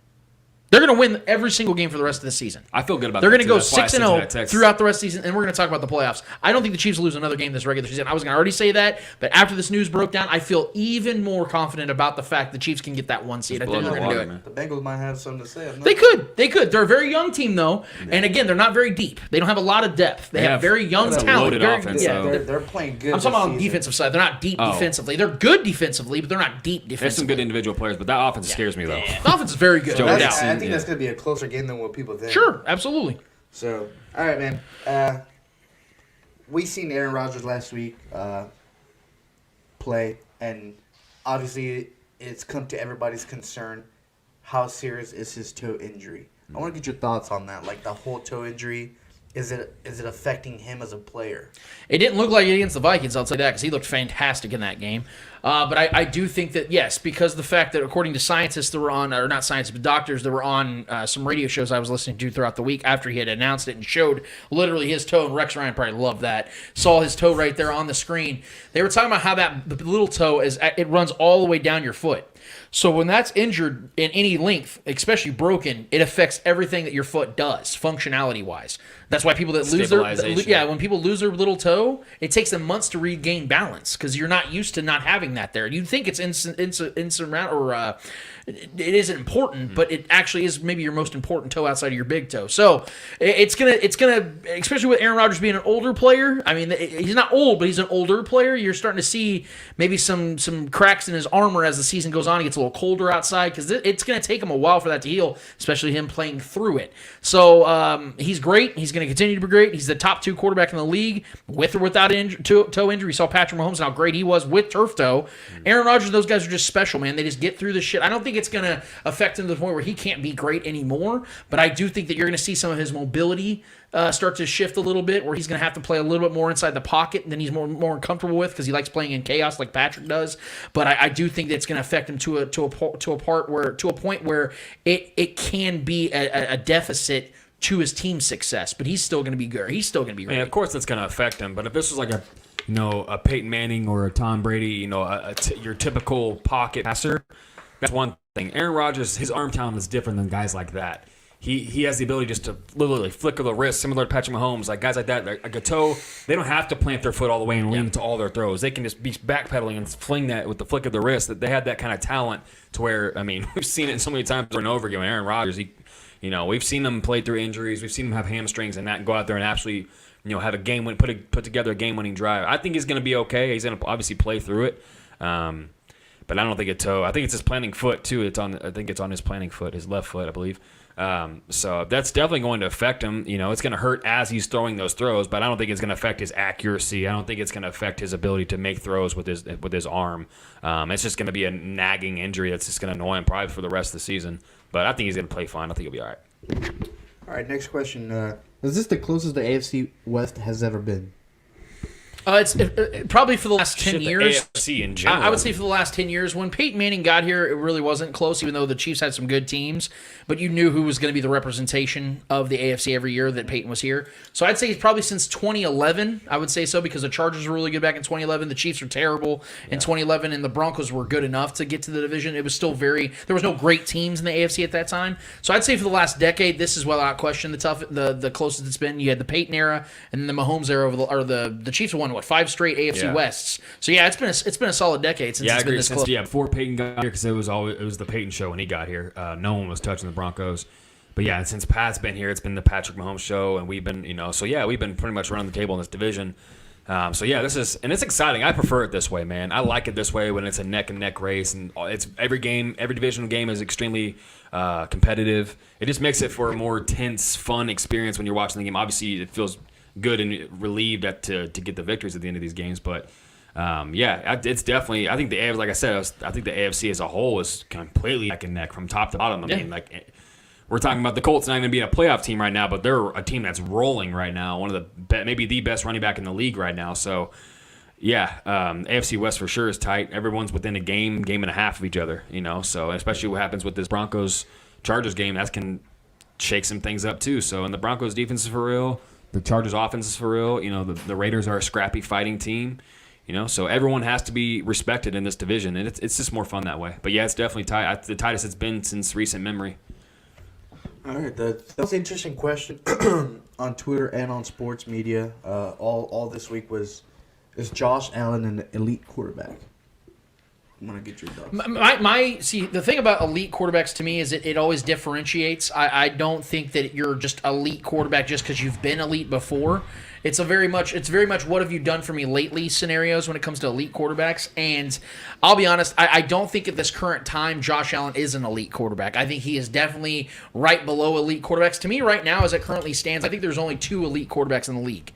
They're going to win every single game for the rest of the season. I feel good about They're that. going to go That's why I sent you that 6-0 text. throughout the rest of the season, and we're going to talk about the playoffs. I don't think the Chiefs will lose another game this regular season. I was going to already say that, but after this news broke down, I feel even more confident about the fact the Chiefs can get that 1 seed. I think they're going to do it. Man. The Bengals might have something to say. They could. They're a very young team, though, and again, they're not very deep. They don't have a lot of depth. They have very young that's a talent. loaded Very- offense, yeah, though. They're playing good. I'm talking about on the this season. defensive side. They're not deep Oh. defensively. They're good defensively, but they're not deep defensively. There's some good individual players, but that offense scares me, though. The offense is very good. Joe No That's- doubt. I think that's going to be a closer game than what people think. Sure, absolutely. So, all right, man. We seen Aaron Rodgers last week play, and obviously it's come to everybody's concern. How serious is his toe injury? I want to get your thoughts on that, like the whole toe injury, is it affecting him as a player? It didn't look like it against the Vikings, I'll tell you that, because he looked fantastic in that game. But I do think that, yes, because the fact that according to scientists that were on, or not scientists, but doctors that were on some radio shows I was listening to throughout the week after he had announced it and showed literally his toe, and Rex Ryan probably loved that, saw his toe right there on the screen. They were talking about how the little toe, it runs all the way down your foot. So when that's injured in any length, especially broken, it affects everything that your foot does, functionality-wise. That's why people that lose when people lose their little toe, it takes them months to regain balance because you're not used to not having that there. You'd think it's insurmountable, or it isn't important, but it actually is maybe your most important toe outside of your big toe. So it's gonna, especially with Aaron Rodgers being an older player. I mean, he's not old, but he's an older player. You're starting to see maybe some cracks in his armor as the season goes on. It gets a little colder outside because it's going to take him a while for that to heal, especially him playing through it. So he's great. He's going to continue to be great. He's the top 2 quarterback in the league with or without toe injury. You saw Patrick Mahomes and how great he was with turf toe. Aaron Rodgers, those guys are just special, man. They just get through the shit. I don't think it's going to affect him to the point where he can't be great anymore, but I do think that you're going to see some of his mobility start to shift a little bit, where he's going to have to play a little bit more inside the pocket than he's more comfortable with because he likes playing in chaos like Patrick does. But I do think that it's going to affect him to a point where it can be a deficit to his team's success. But he's still going to be good. He's still going to be great. And of course, that's going to affect him. But if this was like a Peyton Manning or a Tom Brady, your typical pocket passer, that's one thing. Aaron Rodgers, his arm talent is different than guys like that. He has the ability just to literally flicker the wrist, similar to Patrick Mahomes. Like guys like that, like a toe, they don't have to plant their foot all the way and lean into all their throws. They can just be backpedaling and fling that with the flick of the wrist. That they had that kind of talent to where, I mean, we've seen it so many times over and over again. Aaron Rodgers, we've seen him play through injuries. We've seen him have hamstrings and go out there and actually, have a game win, put together a game-winning drive. I think he's going to be okay. He's going to obviously play through it. But I don't think it's toe. I think it's his planting foot too. I think it's on his planting foot, his left foot, I believe. So that's definitely going to affect him. It's going to hurt as he's throwing those throws, but I don't think it's going to affect his accuracy. I don't think it's going to affect his ability to make throws with his arm. It's just going to be a nagging injury that's just going to annoy him probably for the rest of the season. But I think he's going to play fine. I think he'll be all right. All right, next question. Is this the closest the AFC West has ever been? It's probably for the last 10 years. The AFC in general. I would say for the last 10 years. When Peyton Manning got here, it really wasn't close, even though the Chiefs had some good teams. But you knew who was going to be the representation of the AFC every year that Peyton was here. So I'd say it's probably since 2011. I would say so because the Chargers were really good back in 2011. The Chiefs were terrible in 2011, and the Broncos were good enough to get to the division. It was still there was no great teams in the AFC at that time. So I'd say for the last decade, this is without question the closest it's been. You had the Peyton era and then the Mahomes era, the Chiefs won 5 straight AFC Wests. So yeah, it's been a solid decade since it's been this close. Yeah, before Peyton got here, because it was the Peyton show when he got here. No one was touching the Broncos. But yeah, since Pat's been here, it's been the Patrick Mahomes show, and we've been we've been pretty much running the table in this division. So yeah, it's exciting. I prefer it this way, man. I like it this way when it's a neck and neck race, and it's every divisional game is extremely competitive. It just makes it for a more tense, fun experience when you're watching the game. Obviously, it feels good and relieved to get the victories at the end of these games, but it's definitely. I think the AFC, like I said, I think the AFC as a whole is completely neck and neck from top to bottom. I mean, like we're talking about the Colts not even being a playoff team right now, but they're a team that's rolling right now. One of maybe the best running back in the league right now. So yeah, AFC West for sure is tight. Everyone's within a game and a half of each other. So especially what happens with this Broncos Chargers game, that can shake some things up too. So and the Broncos defense is for real. The Chargers offense is for real. The Raiders are a scrappy fighting team. So everyone has to be respected in this division, and it's just more fun that way. But yeah, it's definitely tight. The tightest it's been since recent memory. All right, that's an interesting question on Twitter and on sports media. All this week is Josh Allen an elite quarterback? I'm gonna get your thoughts. See, the thing about elite quarterbacks to me is it always differentiates. I don't think that you're just elite quarterback just because you've been elite before. It's very much what have you done for me lately scenarios when it comes to elite quarterbacks. And I'll be honest, I don't think at this current time Josh Allen is an elite quarterback. I think he is definitely right below elite quarterbacks. To me right now, as it currently stands, I think there's only 2 elite quarterbacks in the league.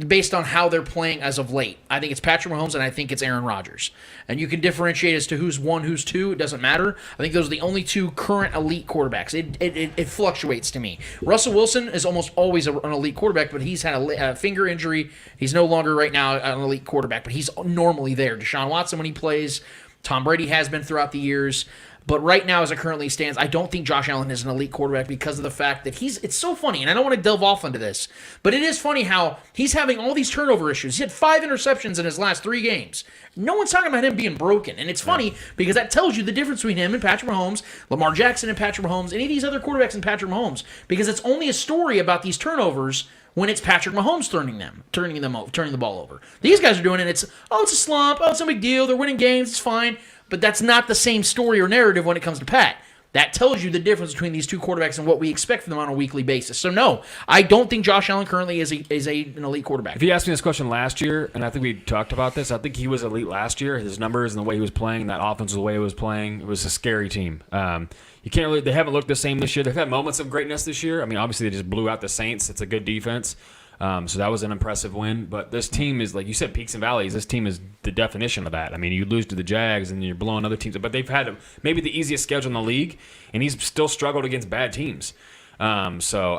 based on how they're playing as of late. I think it's Patrick Mahomes and I think it's Aaron Rodgers. And you can differentiate as to who's one, who's two. It doesn't matter. I think those are the only two current elite quarterbacks. It fluctuates to me. Russell Wilson is almost always an elite quarterback, but he's had a finger injury. He's no longer right now an elite quarterback, but he's normally there. Deshaun Watson when he plays. Tom Brady has been throughout the years. But right now, as it currently stands, I don't think Josh Allen is an elite quarterback because of the fact that it's so funny, and I don't want to delve off into this, but it is funny how he's having all these turnover issues. He had 5 interceptions in his last 3 games. No one's talking about him being broken. And it's funny because that tells you the difference between him and Patrick Mahomes, Lamar Jackson and Patrick Mahomes, any of these other quarterbacks and Patrick Mahomes, because it's only a story about these turnovers when it's Patrick Mahomes turning the ball over. These guys are doing it. It's a slump. Oh, it's no big deal. They're winning games. It's fine. But that's not the same story or narrative when it comes to Pat. That tells you the difference between these two quarterbacks and what we expect from them on a weekly basis. So, no, I don't think Josh Allen currently is an elite quarterback. If you asked me this question last year, and I think we talked about this, I think he was elite last year. His numbers and the way he was playing, that offense, the way he was playing, it was a scary team. You can't really. They haven't looked the same this year. They've had moments of greatness this year. I mean, obviously they just blew out the Saints. It's a good defense. So that was an impressive win. But this team is, like you said, peaks and valleys. This teim is the definition of that. I mean, you lose to the Jags and you're blowing other teams. But they've had maybe the easiest schedule in the league, and he's still struggled against bad teams. So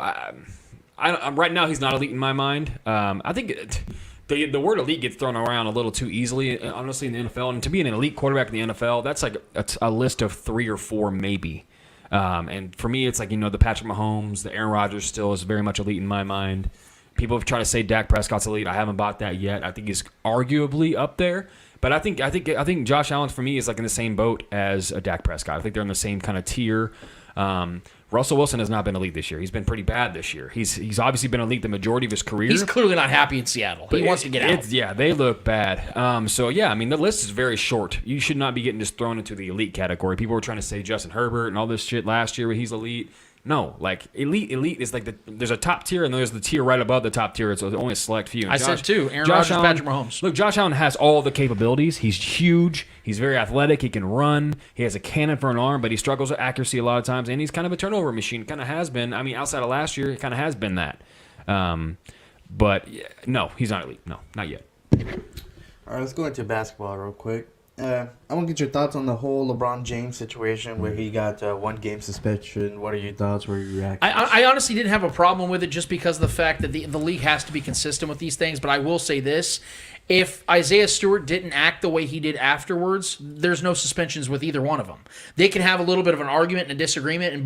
right now he's not elite in my mind. I think the word elite gets thrown around a little too easily, honestly, in the NFL. And to be an elite quarterback in the NFL, that's like a list of 3 or 4 maybe. And for me, it's like, the Patrick Mahomes, the Aaron Rodgers still is very much elite in my mind. People have tried to say Dak Prescott's elite. I haven't bought that yet. I think he's arguably up there, but I think Josh Allen for me is like in the same boat as a Dak Prescott. I think they're in the same kind of tier. Russell Wilson has not been elite this year. He's been pretty bad this year. He's obviously been elite the majority of his career. He's clearly not happy in Seattle. He wants to get out. Yeah, they look bad. So yeah, I mean the list is very short. You should not be getting just thrown into the elite category. People were trying to say Justin Herbert and all this shit last year where he's elite. No, like elite is like there's a top tier and there's the tier right above the top tier. It's only a select few. I said too. Aaron Rodgers, Patrick Mahomes. Look, Josh Allen has all the capabilities. He's huge. He's very athletic. He can run. He has a cannon for an arm, but he struggles with accuracy a lot of times. And he's kind of a turnover machine. Kind of has been. I mean, outside of last year, he kind of has been that. But no, he's not elite. No, not yet. All right, let's go into basketball real quick. I want to get your thoughts on the whole LeBron James situation where he got 1 game suspension. What are your thoughts? What are your reactions? I honestly didn't have a problem with it just because of the fact that the league has to be consistent with these things. But I will say this. If Isaiah Stewart didn't act the way he did afterwards, there's no suspensions with either one of them. They can have a little bit of an argument and a disagreement, and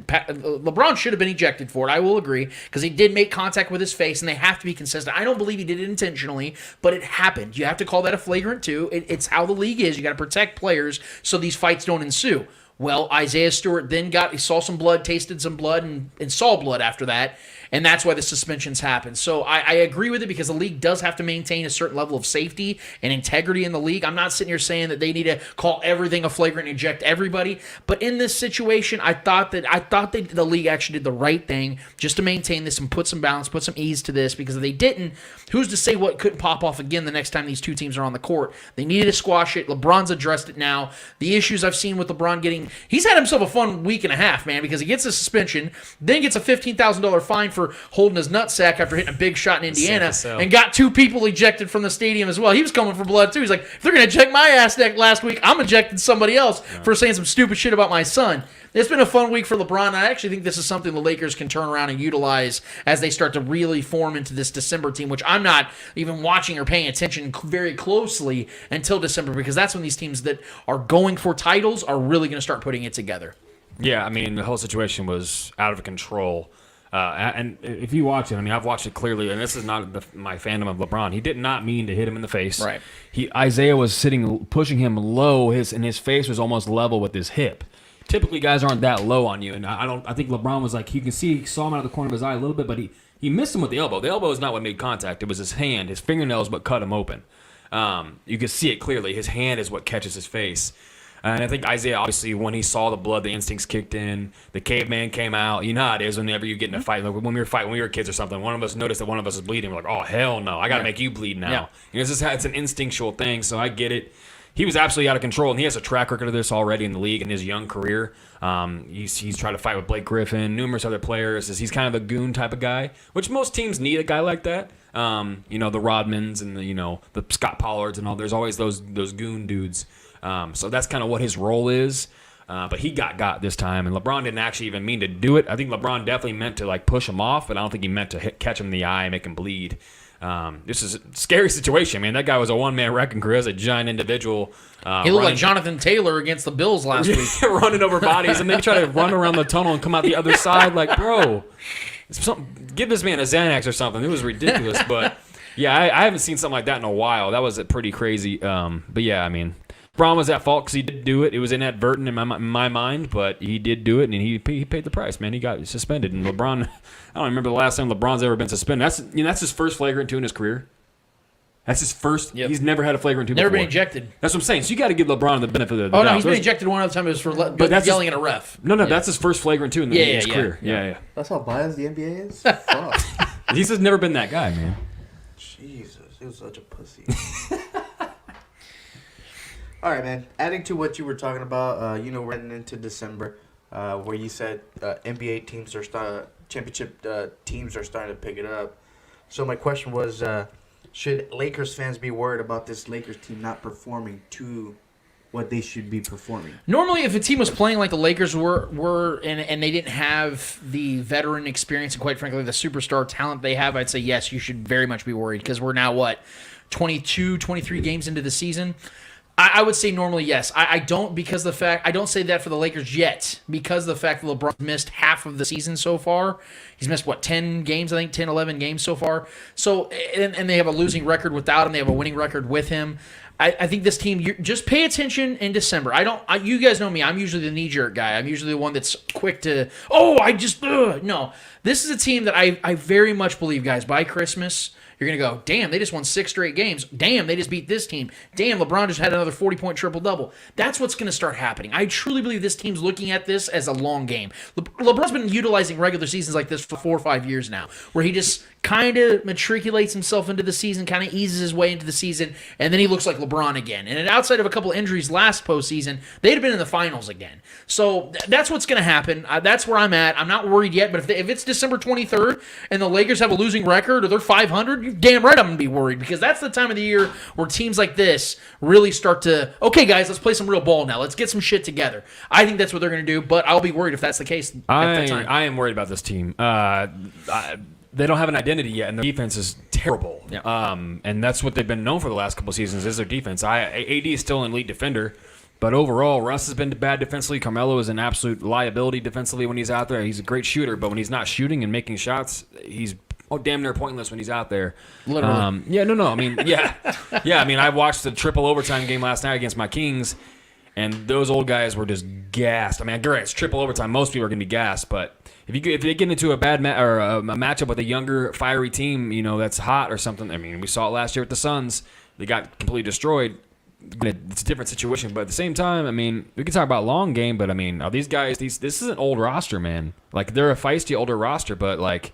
LeBron should have been ejected for it. I will agree, because he did make contact with his face, and they have to be consistent. I don't believe he did it intentionally, but it happened. You have to call that a flagrant 2. It's how the league is. You got to protect players so these fights don't ensue. Well, Isaiah Stewart then saw some blood, tasted some blood, and saw blood after that. And that's why the suspensions happen. So I agree with it because the league does have to maintain a certain level of safety and integrity in the league. I'm not sitting here saying that they need to call everything a flagrant and eject everybody. But in this situation, I thought the league actually did the right thing just to maintain this and put some balance, put some ease to this. Because if they didn't, who's to say what couldn't pop off again the next time these two teams are on the court? They needed to squash it. LeBron's addressed it now. The issues I've seen with LeBron he's had himself a fun week and a half, man, because he gets a suspension, then gets a $15,000 fine for holding his nutsack after hitting a big shot in Indiana, and got 2 people ejected from the stadium as well. He was coming for blood too. He's like, if they're going to eject my ass last week, I'm ejecting somebody else for saying some stupid shit about my son. It's been a fun week for LeBron. I actually think this is something the Lakers can turn around and utilize as they start to really form into this December team, which I'm not even watching or paying attention very closely until December, because that's when these teams that are going for titles are really going to start putting it together. Yeah, I mean, the whole situation was out of control. And if you watch it, I mean, I've watched it clearly, and this is not my fandom of LeBron. He did not mean to hit him in the face. Right. Isaiah was pushing him low, and his face was almost level with his hip. Typically, guys aren't that low on you, and I think LeBron was like, you can see, he saw him out of the corner of his eye a little bit, but he missed him with the elbow. The elbow is not what made contact. It was his hand, his fingernails, what cut him open. You could see it clearly. His hand is what catches his face. And I think Isaiah, obviously, when he saw the blood, the instincts kicked in. The caveman came out. You know how it is whenever you get in a fight. Like when we were kids or something, one of us noticed that one of us is bleeding. We're like, oh, hell no. I got to make you bleed now. Yeah. It's an instinctual thing, so I get it. he was absolutely out of control, and he has a track record of this already in the league in his young career. He's tried to fight with Blake Griffin, numerous other players. He's kind of a goon type of guy, which most teams need a guy like that. The Rodmans and the Scott Pollards and all. There's always those goon dudes. So that's kind of what his role is. But he got this time, and LeBron didn't actually even mean to do it. I think LeBron definitely meant to push him off, but I don't think he meant to catch him in the eye and make him bleed. This is a scary situation, man. That guy was a one-man wrecking crew. He was a giant individual. He looked like Jonathan Taylor against the Bills last week. Running over bodies, and they try to run around the tunnel and come out the other side. Like, bro, give this man a Xanax or something. It was ridiculous. But, yeah, I haven't seen something like that in a while. That was pretty crazy. But, yeah, I mean, LeBron was at fault because he did do it. It was inadvertent in my mind, but he did do it, and he paid the price, man. He got suspended. And LeBron, I don't remember the last time LeBron's ever been suspended. That's his first flagrant 2 in his career. That's his first. Yep. He's never had a flagrant 2 Never before. been ejected. That's what I'm saying. So you got to give LeBron the benefit of the doubt. Oh, no, he's been ejected one other time. It was for yelling at a ref. No, that's his first flagrant 2 in his career. Yeah. That's how biased the NBA is? Fuck. He's just never been that guy, man. Jesus, he was such a pussy. All right, man. Adding to what you were talking about, we're heading into December, where you said NBA teams are championship teams are starting to pick it up. So my question was, should Lakers fans be worried about this Lakers team not performing to what they should be performing? Normally, if a team was playing like the Lakers were and they didn't have the veteran experience and, quite frankly, the superstar talent they have, I'd say, yes, you should very much be worried because we're now, 22, 23 games into the season? I would say normally yes. I don't because the fact I don't say that for the Lakers yet because of the fact that LeBron missed half of the season so far. He's missed 10 games, I think 10, 11 games so far. So and they have a losing record without him. They have a winning record with him. I think this team, just pay attention in December. You guys know me. I'm usually the knee-jerk guy. I'm usually the one that's quick to, no. This is a team that I very much believe, guys, by Christmas, you're going to go, damn, they just won 6 straight games. Damn, they just beat this team. Damn, LeBron just had another 40-point triple-double. That's what's going to start happening. I truly believe this team's looking at this as a long game. LeBron's been utilizing regular seasons like this for 4 or 5 years now, where he just kind of matriculates himself into the season, kind of eases his way into the season, and then he looks like LeBron again. And outside of a couple injuries last postseason, they'd have been in the finals again. So that's what's going to happen. That's where I'm at. I'm not worried yet, but if it's December 23rd and the Lakers have a losing record or they're 500, you're damn right I'm going to be worried because that's the time of the year where teams like this really start to, okay, guys, let's play some real ball now. Let's get some shit together. I think that's what they're going to do, but I'll be worried if that's the case at that time. I am worried about this team. They don't have an identity yet, and their defense is terrible. Yeah. And that's what they've been known for the last couple of seasons is their defense. AD is still an elite defender, but overall, Russ has been bad defensively. Carmelo is an absolute liability defensively when he's out there. He's a great shooter, but when he's not shooting and making shots, he's damn near pointless when he's out there. Literally. I mean, yeah. I mean, I watched the triple overtime game last night against my Kings, and those old guys were just gassed. I mean, great, it's triple overtime. Most people are going to be gassed, but if they get into a bad a matchup with a younger, fiery team, that's hot or something. I mean, we saw it last year with the Suns. They got completely destroyed. It's a different situation, but at the same time, I mean, we can talk about long game, but I mean, are these guys? This is an old roster, man. Like they're a feisty older roster, but like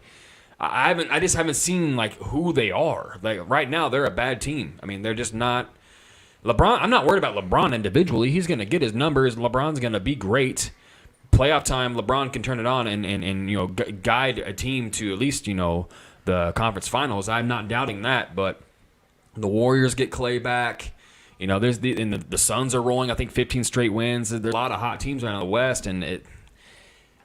I just haven't seen like who they are. Like right now, they're a bad team. I mean, they're just not. LeBron, I'm not worried about LeBron individually. He's going to get his numbers. LeBron's going to be great. Playoff time, LeBron can turn it on and guide a team to at least the conference finals. I'm not doubting that, but the Warriors get Clay back. There's the Suns are rolling. I think 15 straight wins. There's a lot of hot teams around the West, and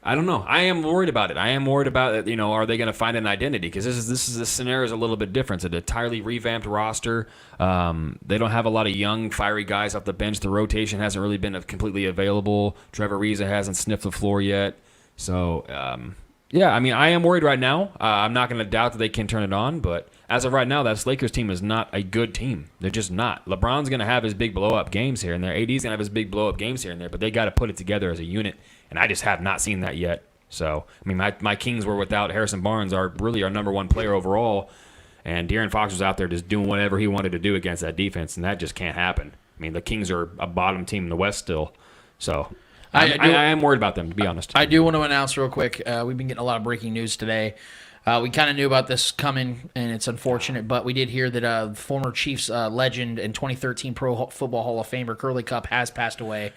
I don't know. I am worried about it. I am worried about it. Are they going to find an identity? Because this scenario is a little bit different. It's an entirely revamped roster. They don't have a lot of young, fiery guys off the bench. The rotation hasn't really been completely available. Trevor Ariza hasn't sniffed the floor yet. So, I mean, I am worried right now. I'm not going to doubt that they can turn it on, but as of right now, that Lakers team is not a good team. They're just not. LeBron's going to have his big blow-up games here and there. AD's going to have his big blow-up games here and there, but they got to put it together as a unit. And I just have not seen that yet. So, I mean, my Kings were without Harrison Barnes, our number one player overall. And De'Aaron Fox was out there just doing whatever he wanted to do against that defense, and that just can't happen. I mean, the Kings are a bottom team in the West still. So, I am worried about them, to be honest. I do want to announce real quick. We've been getting a lot of breaking news today. We kind of knew about this coming, and it's unfortunate, but we did hear that former Chiefs legend and 2013 Pro Football Hall of Famer Curly Cup has passed away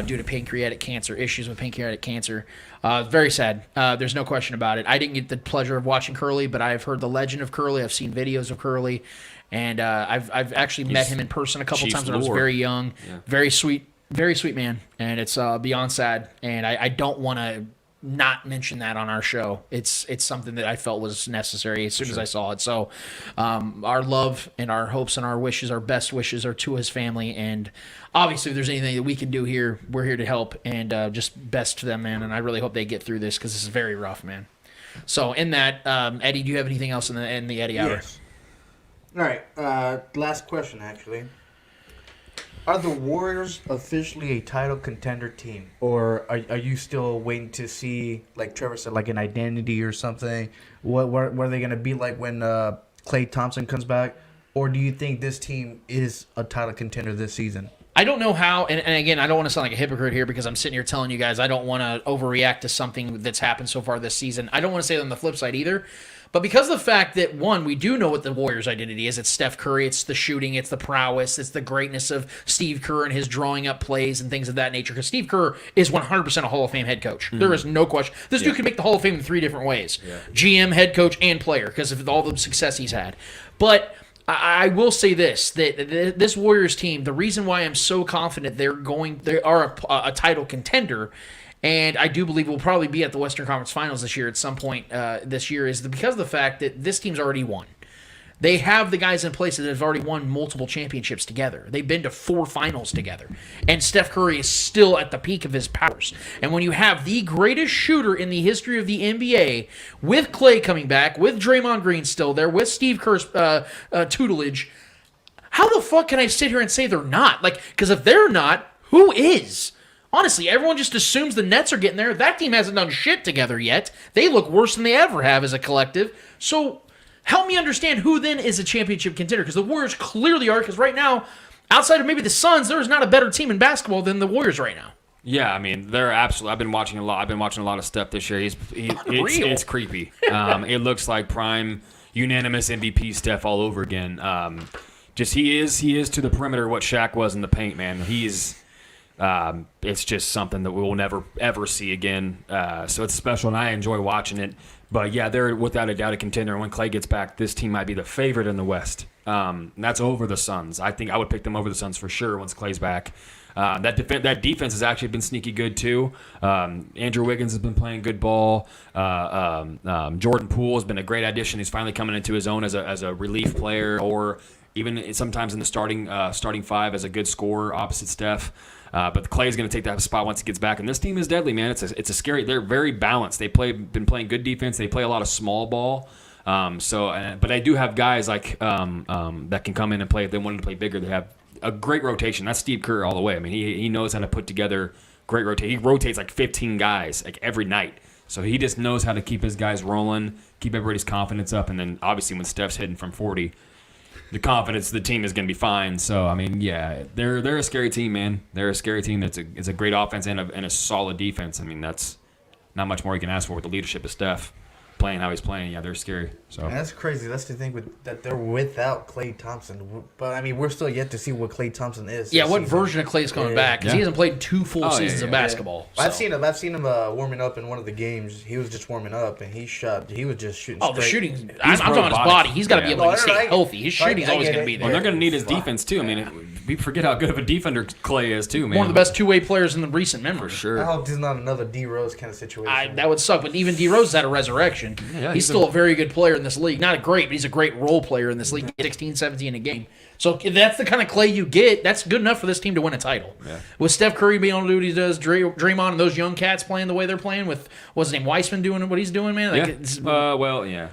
due to pancreatic cancer, issues with pancreatic cancer. Very sad. There's no question about it. I didn't get the pleasure of watching Curly, but I've heard the legend of Curly. I've seen videos of Curly, and I've actually met him in person a couple Chiefs times when I was very young. Yeah. Very sweet man, and it's beyond sad, and I don't want to not mention that on our show. It's something that I felt was necessary as soon as I saw it. So our love and our hopes and our wishes, our best wishes are to his family. And obviously if there's anything that we can do here, we're here to help, and just best to them, man. And I really hope they get through this because this is very rough, man. So in that, Eddie, do you have anything else in the Eddie hour? Yes. All right. Last question, actually. Are the Warriors officially a title contender team, or are you still waiting to see, like Trevor said, like an identity or something? What are they going to be like when Klay Thompson comes back, or do you think this team is a title contender this season? I don't know how, and again, I don't want to sound like a hypocrite here because I'm sitting here telling you guys I don't want to overreact to something that's happened so far this season. I don't want to say that on the flip side either. But because of the fact that, one, we do know what the Warriors' identity is. It's Steph Curry. It's the shooting. It's the prowess. It's the greatness of Steve Kerr and his drawing up plays and things of that nature. Because Steve Kerr is 100% a Hall of Fame head coach. There is no question. This dude can make the Hall of Fame in 3 different ways. GM, head coach, and player because of all the success he's had. But I will say this, that this Warriors team, the reason why I'm so confident they are a title contender, and I do believe we'll probably be at the Western Conference Finals this year at some point this year, is because of the fact that this team's already won. They have the guys in place that have already won multiple championships together. They've been to 4 finals together. And Steph Curry is still at the peak of his powers. And when you have the greatest shooter in the history of the NBA, with Klay coming back, with Draymond Green still there, with Steve Kerr's tutelage, how the fuck can I sit here and say they're not? Because if they're not, who is? Honestly, everyone just assumes the Nets are getting there. That team hasn't done shit together yet. They look worse than they ever have as a collective. So help me understand who then is a championship contender, because the Warriors clearly are, because right now, outside of maybe the Suns, there is not a better team in basketball than the Warriors right now. Yeah, I mean, they're absolutely. I've been watching a lot of stuff this year. It's creepy. It looks like prime unanimous MVP Steph all over again. He is to the perimeter what Shaq was in the paint, man. It's just something that we will never, ever see again. So it's special, and I enjoy watching it. But, yeah, they're without a doubt a contender. When Klay gets back, this team might be the favorite in the West. And that's over the Suns. I think I would pick them over the Suns for sure once Klay's back. That defense has actually been sneaky good, too. Andrew Wiggins has been playing good ball. Jordan Poole has been a great addition. He's finally coming into his own as a relief player, or even sometimes in the starting 5 as a good scorer opposite Steph. But Klay is going to take that spot once he gets back, and this team is deadly, man. It's a scary. They're very balanced. Been playing good defense. They play a lot of small ball. But I do have guys like that can come in and play if they wanted to play bigger. They have a great rotation. That's Steve Kerr all the way. I mean, he knows how to put together great rotation. He rotates like 15 guys like every night. So he just knows how to keep his guys rolling, keep everybody's confidence up, and then obviously when Steph's hitting from 40. The confidence the team is going to be fine. So, I mean, yeah, they're a scary team, man. They're a scary team. It's a great offense and a solid defense. I mean, that's not much more you can ask for with the leadership of Steph. Playing how he's playing, yeah, they're scary. So and that's crazy. That's the thing that they're without Klay Thompson. But I mean, we're still yet to see what Klay Thompson is. Yeah, what version of Klay's coming back? Because he hasn't played 2 full seasons of basketball. So. I've seen him warming up in one of the games. He was just warming up and he was just shooting. Oh, the shooting! I'm talking about his body. He's got to be able to stay healthy. His shooting's always going to be there. Well, they're going to need his defense too. I mean, we forget how good of a defender Klay is too, man. One of the best 2-way players in the recent memory. For sure. I hope this is not another D Rose kind of situation. That would suck. But even D Rose had a resurrection. Yeah, he's still a very good player in this league. Not a great, but he's a great role player in this league. 16, 17 a game. So if that's the kind of Klay you get, that's good enough for this team to win a title. Yeah. With Steph Curry being able to do what he does, Draymond and those young cats playing the way they're playing, with what's his name, Weissman doing what he's doing, man.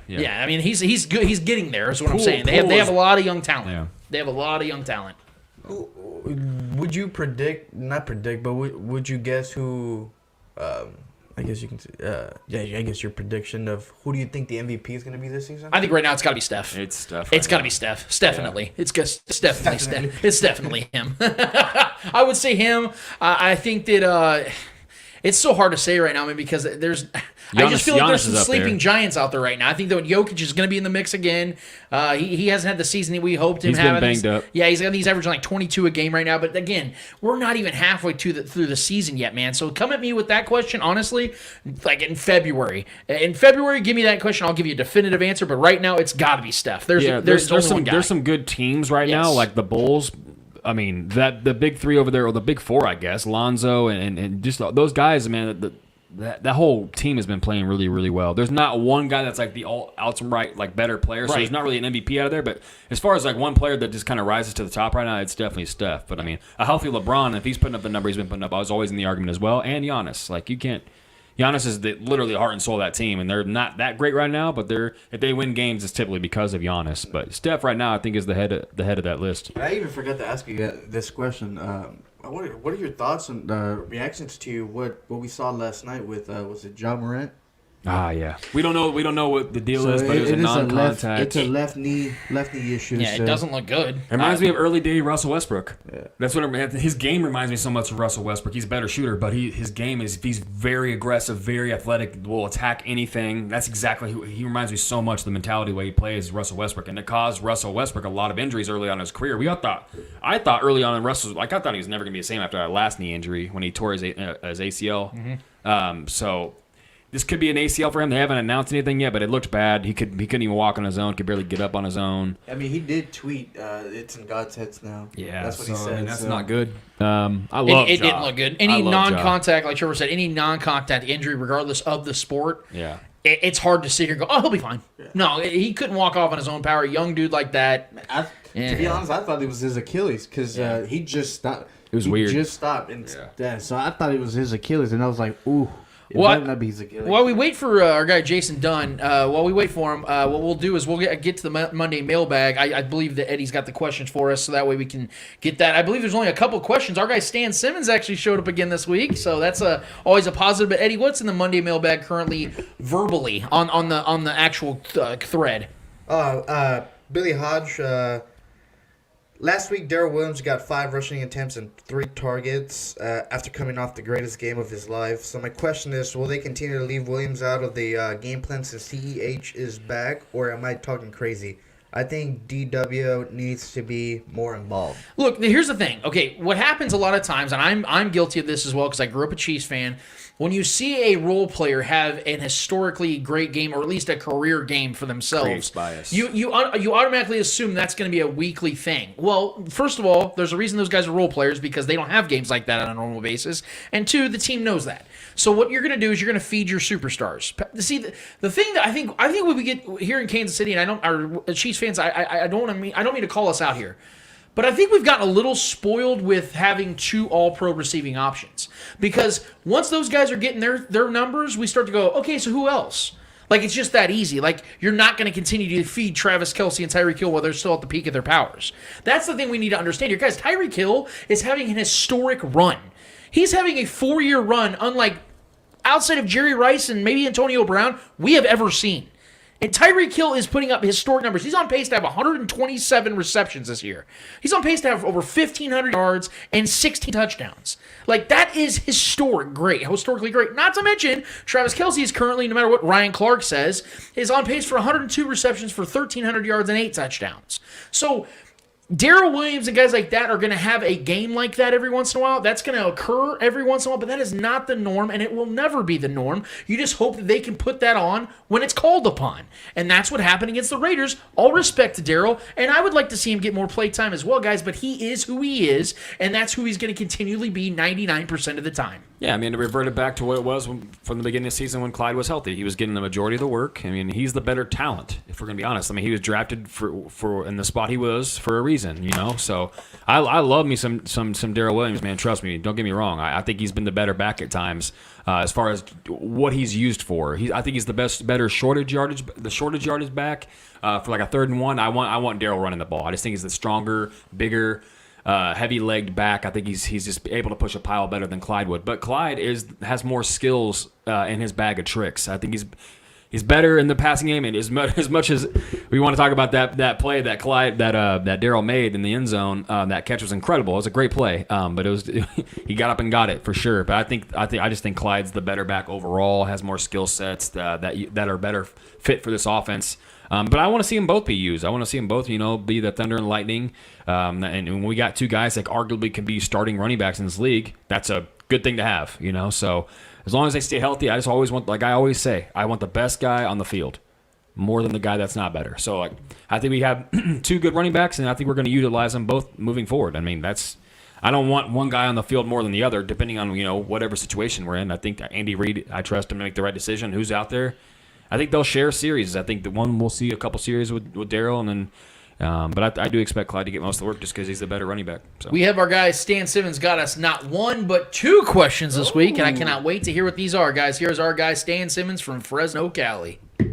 Yeah. I mean, he's good. He's getting there. Is what I'm saying. They have a lot of young talent. Yeah. They have a lot of young talent. Would you predict? Not predict, but would you guess who? I guess you can. I guess your prediction of who do you think the MVP is going to be this season? I think right now it's got to be Steph. It's Steph. It's got to be Steph. Definitely. Yeah. It's definitely Steph. It's definitely him. I would say him. I think that It's so hard to say right now, man, because there's. I just feel like there's some sleeping giants out there right now. I think that Jokic is going to be in the mix again. He hasn't had the season that we hoped him having. He's been banged up. Yeah, he's averaging like 22 a game right now. But again, we're not even halfway through the season yet, man. So come at me with that question, honestly, like in February. In February, give me that question. I'll give you a definitive answer. But right now, it's got to be Steph. There's some good teams right now, like the Bulls. I mean, the big three over there, or the big four, I guess, Lonzo and just those guys, man. That whole team has been playing really, really well. There's not one guy that's like the outright like better player, so there's not really an MVP out of there. But as far as like one player that just kind of rises to the top right now, it's definitely Steph. But I mean, a healthy LeBron, if he's putting up the number he's been putting up, I was always in the argument as well. And Giannis, like you can't. Giannis is literally the heart and soul of that team, and they're not that great right now. But if they win games, it's typically because of Giannis. But Steph right now, I think, is the head of that list. I even forgot to ask you this question. What are your thoughts and reactions to what we saw last night with was it Ja Morant? Ah, yeah. We don't know what the deal is, but it was a non-contact. It's a left knee issue. Yeah, it doesn't look good. It reminds me of early day Russell Westbrook. Yeah. That's what his game reminds me so much of Russell Westbrook. He's a better shooter, but his game is he's very aggressive, very athletic, will attack anything. That's exactly who he reminds me so much. The mentality way he plays Russell Westbrook, and it caused Russell Westbrook a lot of injuries early on in his career. I thought early on in Russell, I thought he was never going to be the same after that last knee injury when he tore his ACL. Mm-hmm. This could be an ACL for him. They haven't announced anything yet, but it looked bad. He couldn't even walk on his own. Could barely get up on his own. I mean, he did tweet, "It's in God's hands now." Yeah, that's what he said. I mean, that's not good. I love it. Didn't look good. Any non-contact, like Trevor said, any non-contact injury, regardless of the sport. Yeah. It's hard to sit here and go, oh, he'll be fine. Yeah. No, he couldn't walk off on his own power. A young dude like that. To be honest, I thought it was his Achilles because he just stopped. It was weird. He just stopped. So I thought it was his Achilles, and I was like, ooh. While we wait for our guy Jason Dunn, while we wait for him, what we'll do is we'll get to the Monday mailbag. I believe that Eddie's got the questions for us, so that way we can get that. I believe there's only a couple questions. Our guy Stan Simmons actually showed up again this week, so that's always a positive. But Eddie, what's in the Monday mailbag currently, verbally on the actual thread? Billy Hodge. Last week, Darrell Williams got 5 rushing attempts and 3 targets after coming off the greatest game of his life. So my question is, will they continue to leave Williams out of the game plan since CEH is back, or am I talking crazy? I think DW needs to be more involved. Look, here's the thing. Okay, what happens a lot of times, and I'm guilty of this as well because I grew up a Chiefs fan. When you see a role player have an historically great game, or at least a career game for themselves, bias. You automatically assume that's going to be a weekly thing. Well, first of all, there's a reason those guys are role players because they don't have games like that on a normal basis, and 2, the team knows that. So what you're going to do is you're going to feed your superstars. See, the thing that I think what we get here in Kansas City, and our Chiefs fans, I don't mean to call us out here. But I think we've gotten a little spoiled with having 2 all-pro receiving options. Because once those guys are getting their numbers, we start to go, okay, so who else? Like, it's just that easy. Like, you're not going to continue to feed Travis Kelce and Tyreek Hill while they're still at the peak of their powers. That's the thing we need to understand here. Guys, Tyreek Hill is having an historic run. He's having a 4-year run unlike outside of Jerry Rice and maybe Antonio Brown we have ever seen. And Tyreek Hill is putting up historic numbers. He's on pace to have 127 receptions this year. He's on pace to have over 1,500 yards and 16 touchdowns. Like, that is historically great. Not to mention, Travis Kelce is currently, no matter what Ryan Clark says, is on pace for 102 receptions for 1,300 yards and 8 touchdowns. So, Darrell Williams and guys like that are going to have a game like that every once in a while. That's going to occur every once in a while, but that is not the norm, and it will never be the norm. You just hope that they can put that on when it's called upon, and that's what happened against the Raiders. All respect to Darrell, and I would like to see him get more play time as well, guys, but he is who he is, and that's who he's going to continually be 99% of the time. Yeah, I mean, it reverted back to what it was from the beginning of the season when Clyde was healthy. He was getting the majority of the work. I mean, he's the better talent, if we're going to be honest. I mean, he was drafted for in the spot he was for a reason, you know? So I love me some Darrell Williams, man. Trust me. Don't get me wrong. I think he's been the better back at times as far as what he's used for. I think he's the better shortage yardage back for like a 3rd and 1. I want Darrell running the ball. I just think he's the stronger, bigger, heavy-legged back. I think he's just able to push a pile better than Clyde would. But Clyde has more skills in his bag of tricks. I think he's He's better in the passing game, and as much as we want to talk about that play that Darryl made in the end zone, that catch was incredible. It was a great play, but he got up and got it for sure. But I just think Clyde's the better back overall, has more skill sets that are better fit for this offense. But I want to see them both be used. I want to see them both, be the Thunder and Lightning. And when we got two guys that arguably can be starting running backs in this league, that's a good thing to have. So. As long as they stay healthy, I just always want, like I always say, I want the best guy on the field more than the guy that's not better. So I think we have two good running backs, and I think we're going to utilize them both moving forward. I mean, I don't want one guy on the field more than the other, depending on whatever situation we're in. I think Andy Reid, I trust him to make the right decision. Who's out there? I think they'll share series. I think the one we'll see a couple series with Darryl, and then. But I do expect Clyde to get most of the work just because he's the better running back. So. We have our guy Stan Simmons got us not one but two questions this week, and I cannot wait to hear what these are, guys. Here's our guy Stan Simmons from Fresno, Cali. As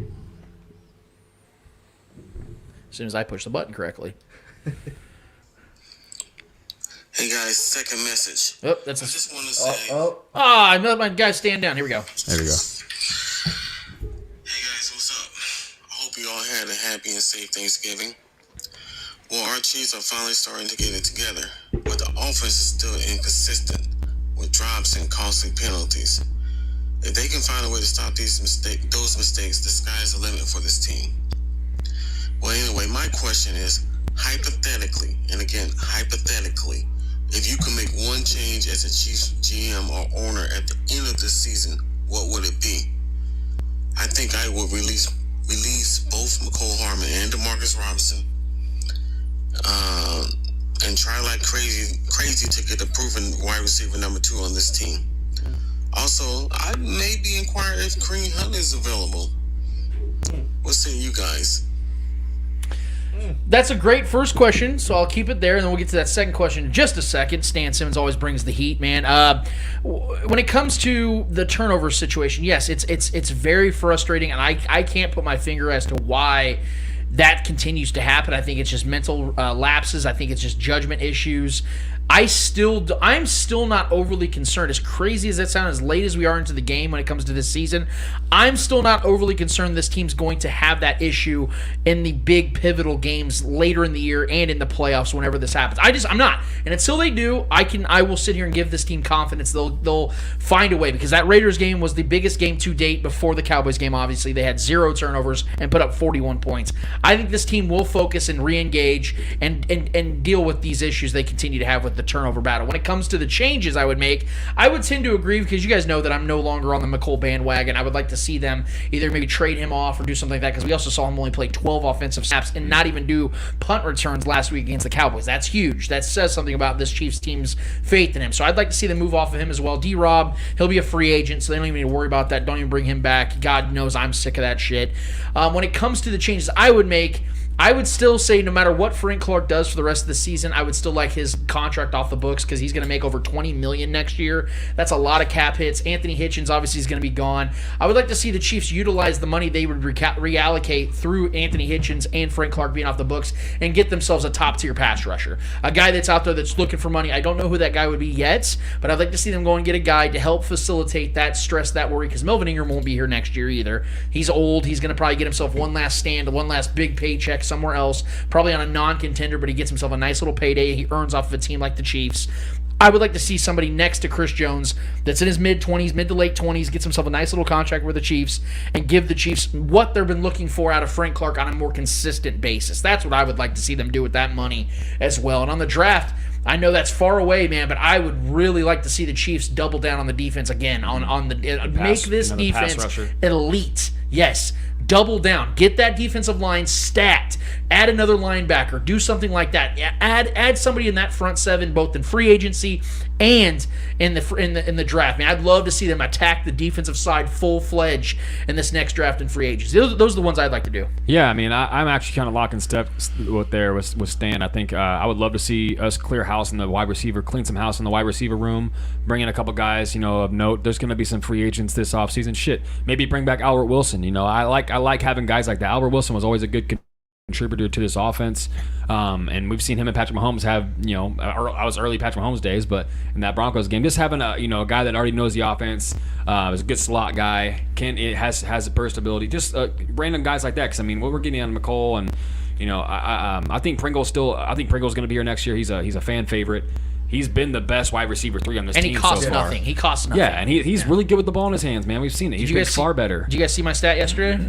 soon as I push the button correctly. Hey guys, second message. Oh, that's I just want to say. I know my guy stand down. Here we go. There we go. Hey guys, what's up? I hope you all had a happy and safe Thanksgiving. Well, our Chiefs are finally starting to get it together, but the offense is still inconsistent with drops and costly penalties. If they can find a way to stop those mistakes, the sky's the limit for this team. Well, anyway, my question is, hypothetically, and again, hypothetically, if you could make one change as a Chiefs GM or owner at the end of this season, what would it be? I think I would release both McCole Harmon and DeMarcus Robinson. And try like crazy to get a proven wide receiver number 2 on this team. Also, I may be inquiring if Kareem Hunt is available. What say you guys? That's a great first question, so I'll keep it there, and then we'll get to that second question in just a second. Stan Simmons always brings the heat, man. When it comes to the turnover situation, yes, it's very frustrating, and I can't put my finger as to why that continues to happen. I think it's just mental lapses. I think it's just judgment issues. I'm still not overly concerned. As crazy as that sounds, as late as we are into the game when it comes to this season, I'm still not overly concerned this team's going to have that issue in the big pivotal games later in the year and in the playoffs whenever this happens. I'm not. And until they do, I will sit here and give this team confidence they'll find a way, because that Raiders game was the biggest game to date before the Cowboys game. Obviously, they had 0 turnovers and put up 41 points. I think this team will focus and re-engage and deal with these issues they continue to have with the turnover battle. When it comes to the changes I would make, I would tend to agree, because you guys know that I'm no longer on the McCole bandwagon. I would like to see them either maybe trade him off or do something like that, because we also saw him only play 12 offensive snaps and not even do punt returns last week against the Cowboys. That's huge. That says something about this Chiefs team's faith in him. So I'd like to see them move off of him as well. D-Rob, he'll be a free agent, so they don't even need to worry about that. Don't even bring him back. God knows I'm sick of that shit. When it comes to the changes I would make, I would still say no matter what Frank Clark does for the rest of the season, I would still like his contract off the books, because he's going to make over $20 million next year. That's a lot of cap hits. Anthony Hitchens obviously is going to be gone. I would like to see the Chiefs utilize the money they would reallocate through Anthony Hitchens and Frank Clark being off the books and get themselves a top-tier pass rusher. A guy that's out there that's looking for money. I don't know who that guy would be yet, but I'd like to see them go and get a guy to help facilitate that stress, that worry, because Melvin Ingram won't be here next year either. He's old. He's going to probably get himself one last stand, one last big paycheck somewhere else, probably on a non-contender, but he gets himself a nice little payday he earns off of a team like the Chiefs. I would like to see somebody next to Chris Jones that's in his mid-20s, mid to late 20s, gets himself a nice little contract with the Chiefs and give the Chiefs what they've been looking for out of Frank Clark on a more consistent basis. That's what I would like to see them do with that money as well. And on the draft, I know that's far away, man, but I would really like to see the Chiefs double down on the defense again, make this defense elite. Yes, double down. Get that defensive line stacked. Add another linebacker. Do something like that. Add somebody in that front seven, both in free agency and in the draft. Man, I'd love to see them attack the defensive side full-fledged in this next draft in free agency. Those are the ones I'd like to do. Yeah, I mean, I'm actually kind of locking step with Stan. I think I would love to see us clear house in the wide receiver, clean some house in the wide receiver room, bring in a couple guys, of note. There's going to be some free agents this offseason. Shit, maybe bring back Albert Wilson. I like having guys like that. Albert Wilson was always a good contributor to this offense. And we've seen him and Patrick Mahomes have, I was early Patrick Mahomes days, but in that Broncos game, just having a guy that already knows the offense, is a good slot guy, has a burst ability, just random guys like that. Because what we're getting on McCole, and I think Pringle's going to be here next year. He's a fan favorite. He's been the best wide receiver 3 on this team so far. And he costs nothing. He costs nothing. Yeah, and he's really good with the ball in his hands, man. We've seen it. He's been far better. Did you guys see my stat yesterday?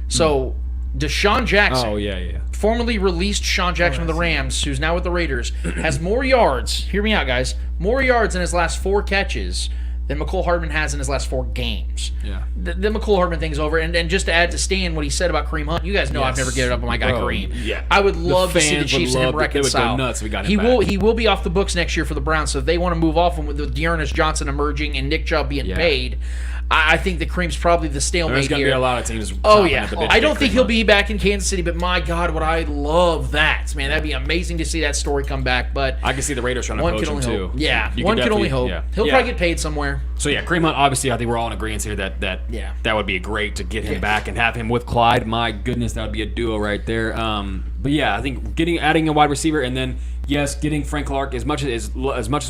So, Deshaun Jackson, formerly released Deshaun Jackson of the Rams, who's now with the Raiders, has more yards, hear me out, guys, more yards in his last 4 catches than McCole Hardman has in his last 4 games. Yeah. The McCole Hardman thing's over. And just to add to Stan what he said about Kareem Hunt, you guys know I've never given up on my guy Kareem. Yeah. I would love to see the Chiefs and him reconcile. They would go nuts if we got him back. He will be off the books next year for the Browns, so if they want to move off him with Dearness Johnson emerging and Nick Chubb being paid, I think that Kareem's probably the stalemate There's going to here. be a lot of teams. Oh, yeah. I don't think he'll be back in Kansas City, but my God, would I love that. Man, that'd be amazing to see that story come back. But I can see the Raiders trying to poach him, too. Yeah, one can only hope. He'll probably get paid somewhere. So, yeah, Kareem Hunt, obviously, I think we're all in agreement here that would be great to get him back and have him with Clyde. My goodness, that would be a duo right there. But, yeah, I think adding a wide receiver and then, yes, getting Frank Clark, as much as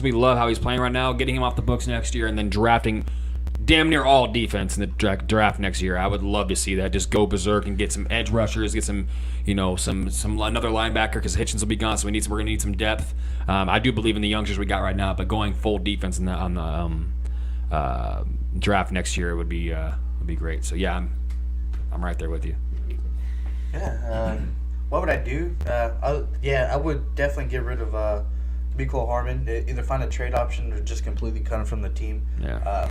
we love how he's playing right now, getting him off the books next year and then drafting damn near all defense in the draft next year. I would love to see that. Just go berserk and get some edge rushers, get some, some another linebacker because Hitchens will be gone, so we're gonna need some depth. I do believe in the youngsters we got right now, but going full defense on the draft next year would be great. So yeah, I'm right there with you. Yeah. What would I do? I would definitely get rid of Mecole Hardman. Either find a trade option or just completely cut him from the team. Yeah.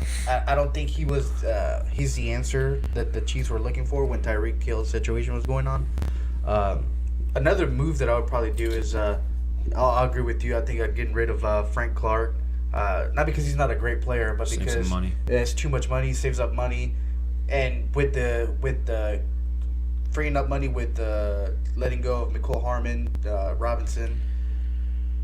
I don't think he's the answer that the Chiefs were looking for when Tyreek Hill's situation was going on. Another move that I would probably do is I'll agree with you. I think I'd get rid of Frank Clark. Not because he's not a great player, but because it's too much money. He saves up money, and with the freeing up money with letting go of Mecole Hardman, Robinson,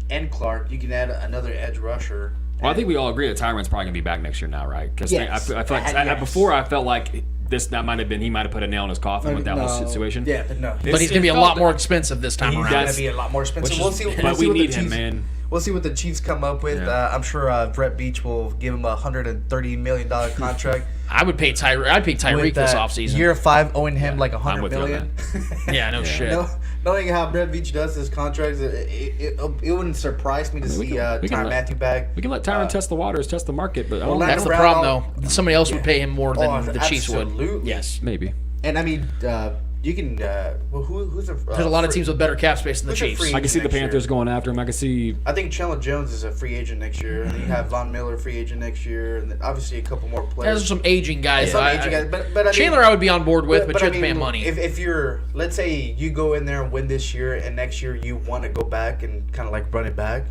and Clark, you can add another edge rusher. Well, I think we all agree that Tyron's probably gonna be back next year now, right? Because I feel like before I felt like he might have put a nail in his coffin with that whole situation. Yeah, but no. But he's gonna be a lot more expensive this time around. He's gonna be a lot more expensive. But we need him, man. We'll see what the Chiefs come up with. Yeah. I'm sure Brett Beach will give him a $130 million contract. I'd pay Tyreek this offseason. Year 5 owing him like $100 million. Yeah, no shit. Knowing how Brett Beach does his contracts, it wouldn't surprise me to see Tyrann Mathieu back. We can let Tyron test the waters, test the market, but that's the problem, though. Somebody else would pay him more than the Chiefs would. Absolutely. Yes, maybe. And I mean, you can. Who's there's a lot of teams with better cap space than the Chiefs. I can see the Panthers going after him. I can see. I think Chandler Jones is a free agent next year. And you have Von Miller free agent next year, and then obviously a couple more players. There's some aging guys. But I mean, Chandler, I would be on board with, but you have to pay him money. If you're, let's say you go in there and win this year, and next year you want to go back and kind of like run it back,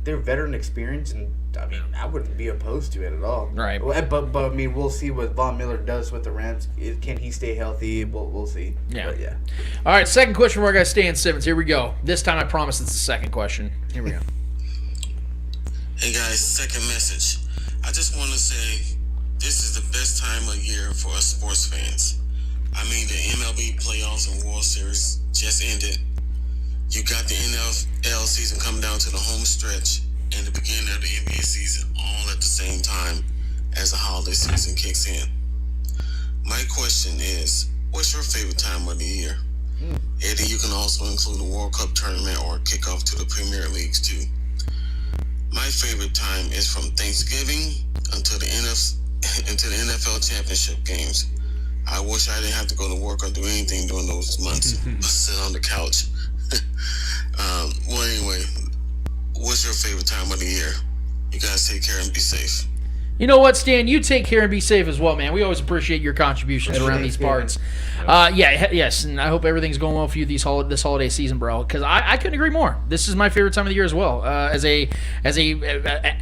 they're veteran experience, and I mean, I wouldn't be opposed to it at all. Right. But I mean, we'll see what Von Miller does with the Rams. Can he stay healthy? We'll see. Yeah. But yeah. All right, second question from our guy Stan Simmons. Here we go. This time I promise it's the second question. Here we go. Hey guys, second message. I just want to say this is the best time of year for us sports fans. I mean, the MLB playoffs and World Series just ended. You got the NFL season coming down to the home stretch and the beginning of the NBA season all at the same time as the holiday season kicks in. My question is, what's your favorite time of the year? Eddie, you can also include the World Cup tournament or kickoff to the Premier Leagues too. My favorite time is from Thanksgiving until the NFL championship games. I wish I didn't have to go to work or do anything during those months, but sit on the couch. Well, anyway, what's your favorite time of the year? You guys take care and be safe. You know what, Stan? You take care and be safe as well, man. We always appreciate your contributions around these parts. Yes, and I hope everything's going well for you this holiday season, bro. Because I couldn't agree more. This is my favorite time of the year as well. As a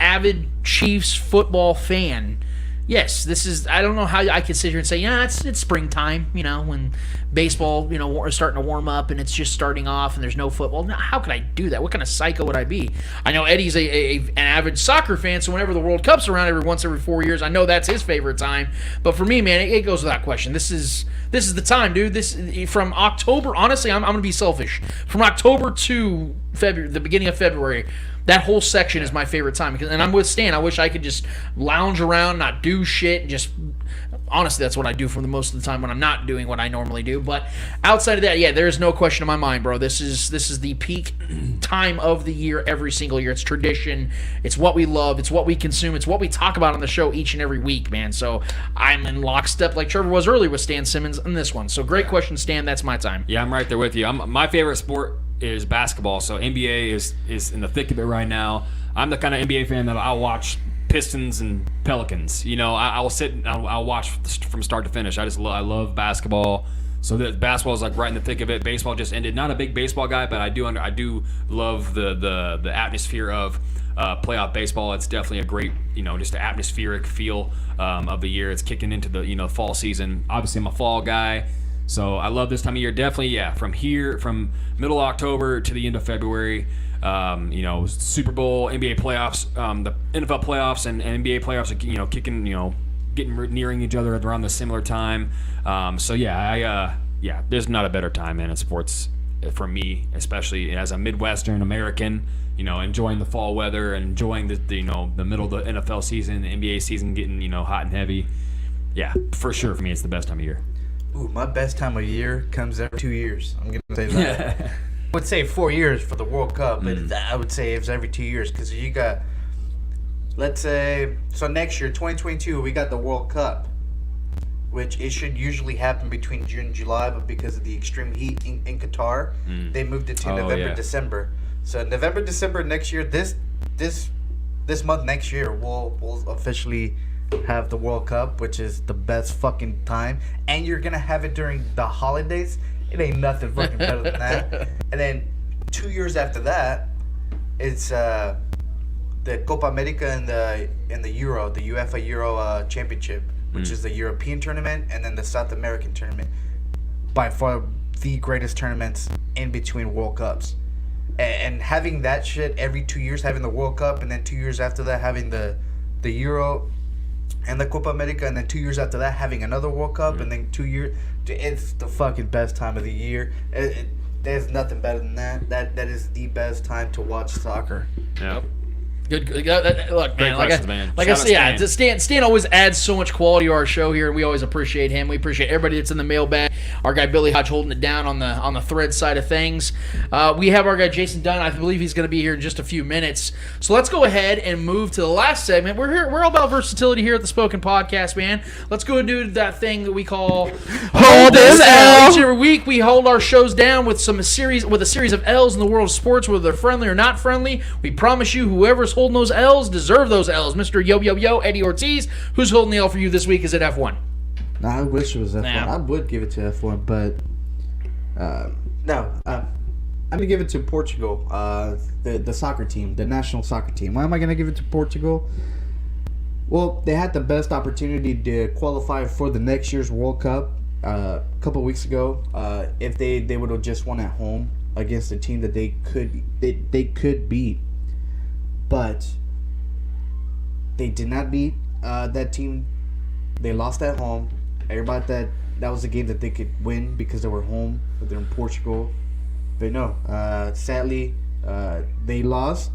avid Chiefs football fan, Yes, this is. I don't know how I could sit here and say, yeah, it's springtime. When baseball, is starting to warm up and it's just starting off and there's no football. No, how could I do that? What kind of psycho would I be? I know Eddie's an avid soccer fan, so whenever the World Cup's around every 4 years, I know that's his favorite time. But for me, man, it goes without question. This is the time, dude. This from October. Honestly, I'm gonna be selfish. From October to February, the beginning of February. That whole section is my favorite time. And I'm with Stan. I wish I could just lounge around, not do shit. Just honestly, that's what I do for the most of the time when I'm not doing what I normally do. But outside of that, yeah, there's no question in my mind, bro. This is the peak time of the year every single year. It's tradition. It's what we love. It's what we consume. It's what we talk about on the show each and every week, man. So I'm in lockstep like Trevor was earlier with Stan Simmons in this one. So great question, Stan. That's my time. Yeah, I'm right there with you. My favorite sport is basketball, so NBA is in the thick of it right now. I'm the kind of NBA fan that I'll watch Pistons and Pelicans. I'll sit and I'll watch from start to finish. I love basketball. So that basketball is like right in the thick of it. Baseball just ended. Not a big baseball guy, but I do love the atmosphere of playoff baseball. It's definitely a great, just an atmospheric feel of the year. It's kicking into the fall season. Obviously, I'm a fall guy. So I love this time of year. Definitely, yeah. From middle October to the end of February, Super Bowl, NBA playoffs, the NFL playoffs, and NBA playoffs are kicking, getting nearing each other around the similar time. So yeah, there's not a better time, man, in sports for me, especially as a Midwestern American. Enjoying the fall weather and enjoying the middle of the NFL season, the NBA season getting hot and heavy. Yeah, for sure. For me, it's the best time of year. Ooh, my best time of year comes every 2 years. I'm going to say that. I would say 4 years for the World Cup, but I would say it's every 2 years because you got, let's say, so next year, 2022, we got the World Cup, which it should usually happen between June and July, but because of the extreme heat in Qatar, they moved it to November, December. So November, December next year, this month next year, we'll officially have the World Cup, which is the best fucking time, and you're gonna have it during the holidays. It ain't nothing fucking better than that. And then 2 years after that, it's the Copa America and the Euro, the UEFA Euro Championship, which is the European tournament, and then the South American tournament. By far the greatest tournaments in between World Cups. And having that shit every 2 years, having the World Cup, and then 2 years after that having the Euro and the Copa America, and then 2 years after that having another World Cup, and then 2 years, it's the fucking best time of the year. There's nothing better than that. That is the best time to watch soccer. Yep. Good. Look, man. Like I Shout say, out Stan always adds so much quality to our show here, and we always appreciate him. We appreciate everybody that's in the mailbag. Our guy Billy Hodge holding it down on the thread side of things. We have our guy Jason Dunn. I believe he's going to be here in just a few minutes. So let's go ahead and move to the last segment. We're all about versatility here at the Spoken Podcast, man. Let's go and do that thing that we call Hold This L. Each and every week we hold our shows down with a series of L's in the world of sports, whether they're friendly or not friendly. We promise you, whoever's holding those L's deserve those L's. Mr. Yo, Eddie Ortiz, who's holding the L for you this week? Is it F1? Nah, I wish it was F1. Nah. I would give it to F1, but no. I'm gonna give it to Portugal. The soccer team, the national soccer team. Why am I gonna give it to Portugal? Well, they had the best opportunity to qualify for the next year's World Cup a couple weeks ago. If they would have just won at home against a team that they could beat, but they did not beat that team. They lost at home. Everybody that was a game that they could win because they were home, but they're in Portugal. But no, sadly, they lost.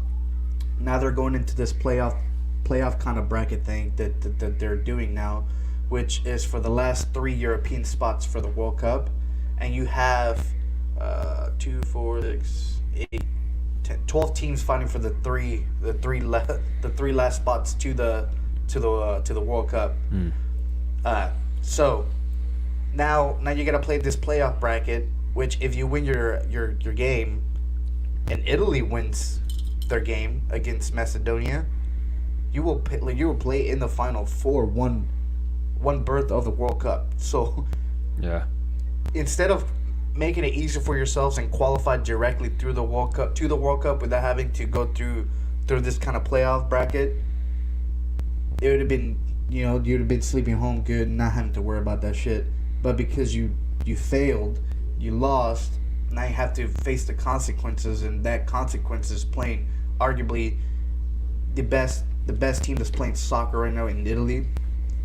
Now they're going into this playoff kind of bracket thing that they're doing now, which is for the last 3 European spots for the World Cup, and you have 2, 4, 6, 8, 10, 12 teams fighting for the three last spots to the World Cup. So now you gotta play this playoff bracket, which if you win your game, and Italy wins their game against Macedonia, you will play in the final for one berth of the World Cup. So Yeah. instead of making it easier for yourselves and qualify directly through the World Cup without having to go through this kind of playoff bracket, it would have been you'd have been sleeping home good, not having to worry about that shit. But because you failed, you lost. Now you have to face the consequences, and that consequence is playing arguably the best team that's playing soccer right now in Italy.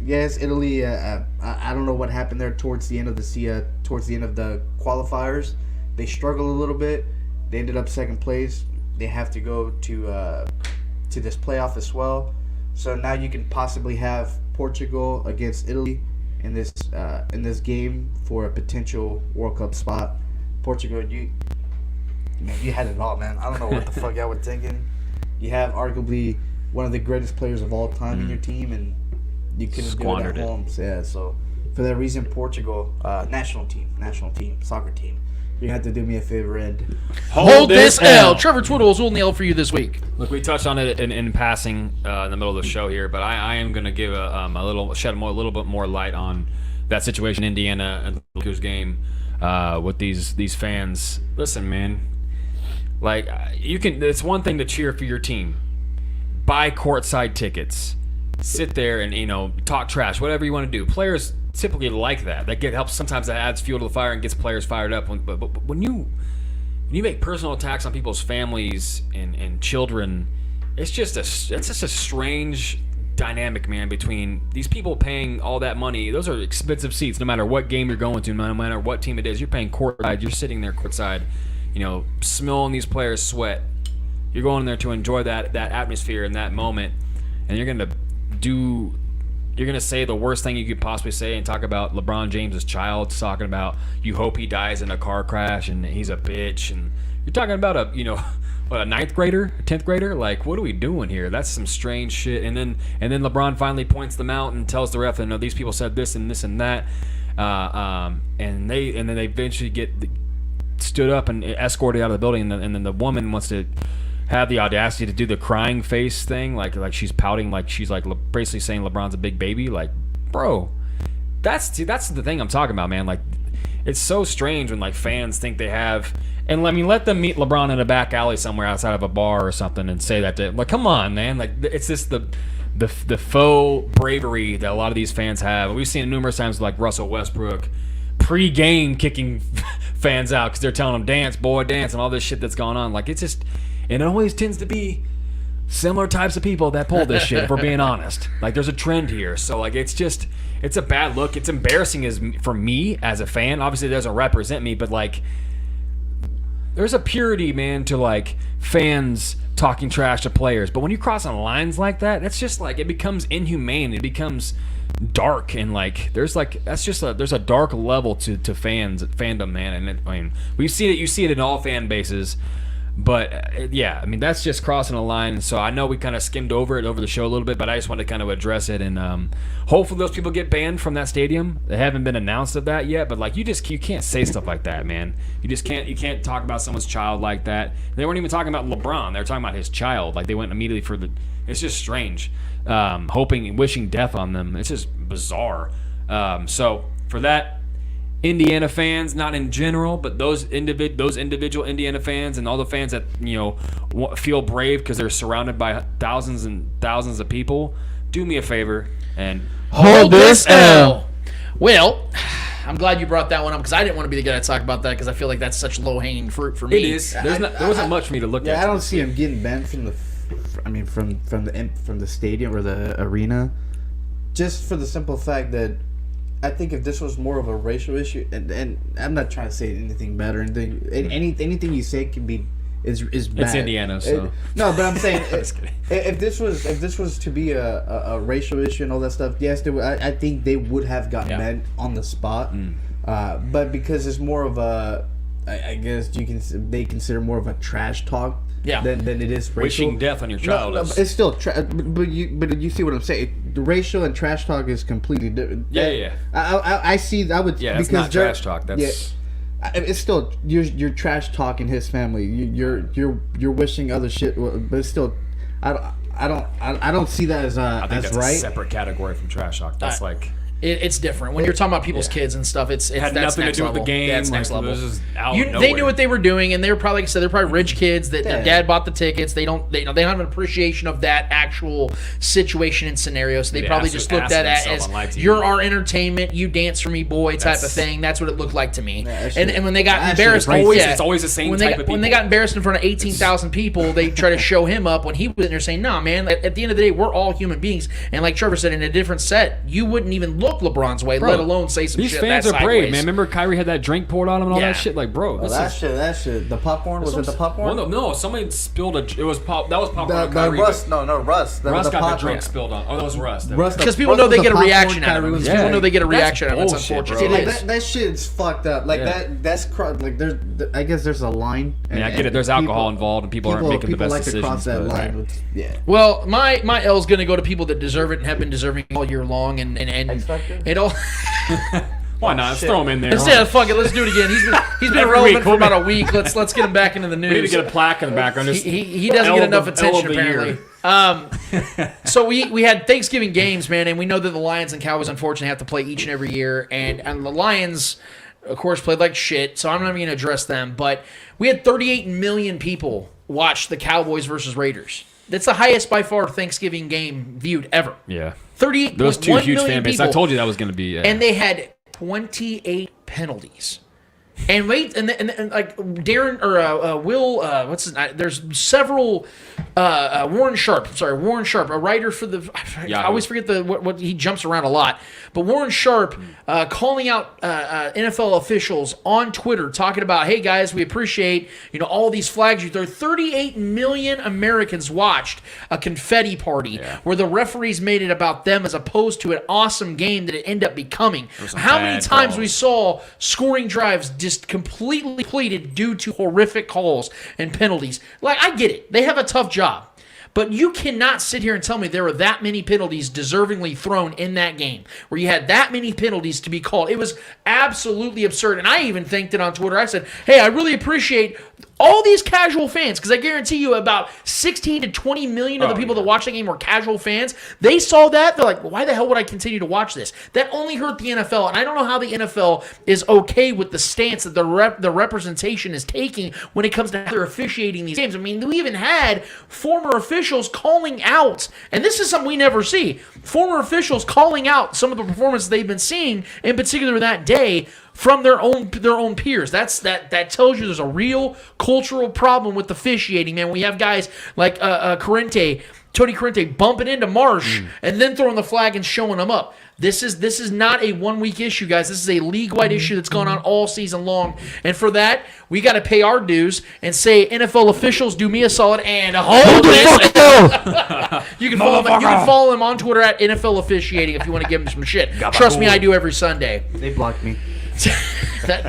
Yes, Italy. I don't know what happened there towards the end of the qualifiers. They struggled a little bit. They ended up second place. They have to go to this playoff as well. So now you can possibly have Portugal against Italy in this game for a potential World Cup spot. Portugal, you had it all, man. I don't know what the fuck y'all were thinking. You have arguably one of the greatest players of all time in your team, and you couldn't Squandered do it at home. So, yeah, so for that reason, Portugal, national team, soccer team, you have to do me a favor and hold this L. Trevor Twiddle is holding the L for you this week. Look, we touched on it in passing in the middle of the show here, but I am going to give a little bit more light on that situation in Indiana and the Lakers game with these fans. Listen, man, like it's one thing to cheer for your team, buy courtside tickets, sit there and talk trash, whatever you want to do. Players typically like that. Helps. Sometimes that adds fuel to the fire and gets players fired up. But when you make personal attacks on people's families and children, it's just a strange dynamic, man. Between these people paying all that money, those are expensive seats. No matter what game you're going to, no matter what team it is, you're paying courtside. You're sitting there courtside, smelling these players sweat. You're going in there to enjoy that atmosphere in that moment, and you're gonna say the worst thing you could possibly say and talk about LeBron James' child, talking about you hope he dies in a car crash and he's a bitch, and you're talking about a 9th grader, a 10th grader. Like, what are we doing here? That's some strange shit. And then LeBron finally points them out and tells the ref, these people said this and this and that, and then they eventually get stood up and escorted out of the building, and then the woman wants to have the audacity to do the crying face thing, like she's pouting, like she's like basically saying LeBron's a big baby. Like, bro, that's the thing I'm talking about, man. Like, it's so strange when like fans think they have, and let them meet LeBron in a back alley somewhere outside of a bar or something and say that to him. Like, come on, man. Like, it's just the faux bravery that a lot of these fans have. We've seen it numerous times, like Russell Westbrook pre-game kicking fans out because they're telling them dance, boy, dance, and all this shit that's going on. Like, it's just. And it always tends to be similar types of people that pull this shit, if we're being honest. Like, there's a trend here. So, like, it's a bad look. It's embarrassing for me as a fan. Obviously, it doesn't represent me, but, like, there's a purity, man, to, like, fans talking trash to players. But when you cross on lines like that, that's just, like, it becomes inhumane. It becomes dark, and, like, there's a dark level to fandom, man. And, you see it in all fan bases. But, yeah, I mean, that's just crossing a line. And so I know we kind of skimmed over the show a little bit, but I just wanted to kind of address it. And hopefully those people get banned from that stadium. They haven't been announced of that yet. But, like, you can't say stuff like that, man. You can't talk about someone's child like that. They weren't even talking about LeBron. They were talking about his child. Like, they went immediately for the – it's just strange. Wishing death on them. It's just bizarre. So for that, Indiana fans, not in general, but those individual Indiana fans and all the fans that feel brave because they're surrounded by thousands and thousands of people, do me a favor and hold this L. Well, I'm glad you brought that one up because I didn't want to be the guy to talk about that because I feel like that's such low-hanging fruit for me. It is. There wasn't much for me to look at. Yeah, I don't see him getting banned from the stadium or the arena, just for the simple fact that. I think if this was more of a racial issue, and I'm not trying to say anything bad or anything. Anything you say can be is bad. It's Indiana, so no. But I'm saying if this was to be a racial issue and all that stuff, yes, I think they would have gotten banned on the spot. But because it's more of a, I guess they consider more of a trash talk. Yeah. Than it is racial. Wishing death on your child. No, it's still but you see what I'm saying. The racial and trash talk is completely different. Yeah. I see. I would. Yeah, that's not trash talk. That's. Yeah, it's still you're trash talking his family. You're wishing other shit, but it's still. I don't see that as I think that's right. a separate category from trash talk. That's like. It's different when you're talking about people's kids and stuff. It's had that's nothing to next do with level. the game. That's like, next level. It was just out They nowhere. knew what they were doing, and they were probably, like I said, they're probably rich kids that their dad bought the tickets. They don't have an appreciation of that actual situation and scenario. So they probably just looked at it as you're our entertainment, you dance for me, boy, type of thing. That's what it looked like to me. And when they got embarrassed, it's always the same when type of people. When they got embarrassed in front of 18,000 people, they try to show him up when he was in there saying, "No, man. At the end of the day, we're all human beings." And like Trevor said, in a different set, you wouldn't even look LeBron's way, let alone say some These shit. fans that are brave, sideways. man. Remember Kyrie had that drink poured on him and all Yeah. that shit? Like, bro, Well, that shit. The popcorn was it the popcorn? Well, no, somebody spilled a. It was pop. That was popcorn. on The Kyrie. Russ. No, Russ. Russ the got the popcorn. drink spilled on. Oh, that was Russ. Because people know they get a reaction out of it. Yeah. People know they get a That's reaction out of it. It's bullshit, unfortunate. bro. See, like It is. that shit's fucked up. Like that's like there's. I guess there's a line. Yeah, I get it. There's alcohol involved, and people aren't making the best like decisions. to cross that but- line. Yeah. Well, my L's going to go to people that deserve it and have been deserving all year long, and X-Factor? it all. Why not? Let's throw him in there. Instead, fuck it, let's do it again. He's been Every irrelevant week, for about a week. Let's get him back into the news. We need to get a plaque in the background. Just He doesn't L get of enough the- attention L of the year. apparently. So we had Thanksgiving games, man, and we know that the Lions and Cowboys unfortunately have to play each and every year, and the Lions, of course, played like shit. So I'm not even going to address them, but we had 38 million people watch the Cowboys versus Raiders. That's the highest by far Thanksgiving game viewed ever. Yeah. 38. Those two huge million fan bases. people. I told you that was going to be. And they had 28 penalties. And wait, and like Darren or Will, what's his name? There's several. Warren Sharp, a writer for the. I always forget what he jumps around a lot. But Warren Sharp calling out NFL officials on Twitter, talking about, "Hey guys, we appreciate all these flags you throw." 38 million Americans watched a confetti party where the referees made it about them as opposed to an awesome game that it ended up becoming. How many times we saw scoring drives just completely depleted due to horrific calls and penalties? Like, I get it. They have a tough job. But you cannot sit here and tell me there were that many penalties deservingly thrown in that game, where you had that many penalties to be called. It was absolutely absurd. And I even thanked it on Twitter. I said, "Hey, I really appreciate all these casual fans," because I guarantee you about 16 to 20 million of the people that watch the game were casual fans. They saw that. They're like, "Why the hell would I continue to watch this?" That only hurt the NFL. And I don't know how the NFL is okay with the stance that the representation is taking when it comes to how they're officiating these games. I mean, we even had former officials calling out, and this is something we never see, former officials calling out some of the performances they've been seeing, in particular that day, from their own peers. That tells you there's a real cultural problem with officiating, man. We have guys like Tony Corrente bumping into Marsh and then throwing the flag and showing them up. This is not a 1 week issue, guys. This is a league-wide issue that's gone on all season long. And for that, we got to pay our dues and say, NFL officials, do me a solid and hold this. You can follow him on Twitter at NFL officiating if you want to give him some shit. Trust me, I do every Sunday. They blocked me.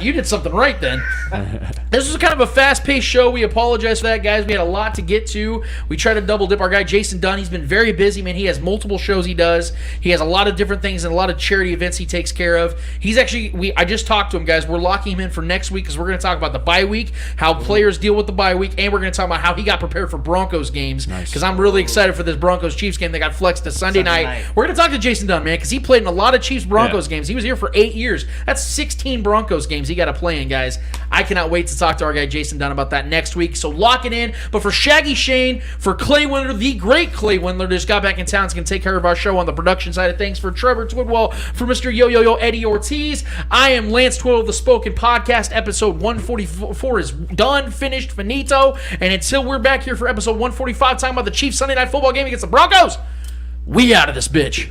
You did something right then. This was kind of a fast-paced show. We apologize for that, guys. We had a lot to get to. We tried to double dip our guy Jason Dunn. He's been very busy, man. He has multiple shows he does. He has a lot of different things and a lot of charity events he takes care of. He's actually, I just talked to him, guys. We're locking him in for next week because we're going to talk about the bye week, how players deal with the bye week, and we're going to talk about how he got prepared for Broncos games because I'm really excited for this Broncos-Chiefs game that got flexed to Sunday night. We're going to talk to Jason Dunn, man, because he played in a lot of Chiefs-Broncos games. He was here for 8 years. That's 16 Broncos games he got to play in, guys. I cannot wait to talk to our guy Jason Dunn about that next week. So lock it in. But for Shaggy Shane, for Clay Windler, the great Clay Windler, just got back in town, is going to take care of our show on the production side of things. For Trevor Twidwell, for Mr. Yo Eddie Ortiz, I am Lance Twidwell of the Spoken Podcast. Episode 144 is done, finished, finito. And until we're back here for episode 145, talking about the Chiefs Sunday Night Football game against the Broncos, we out of this bitch.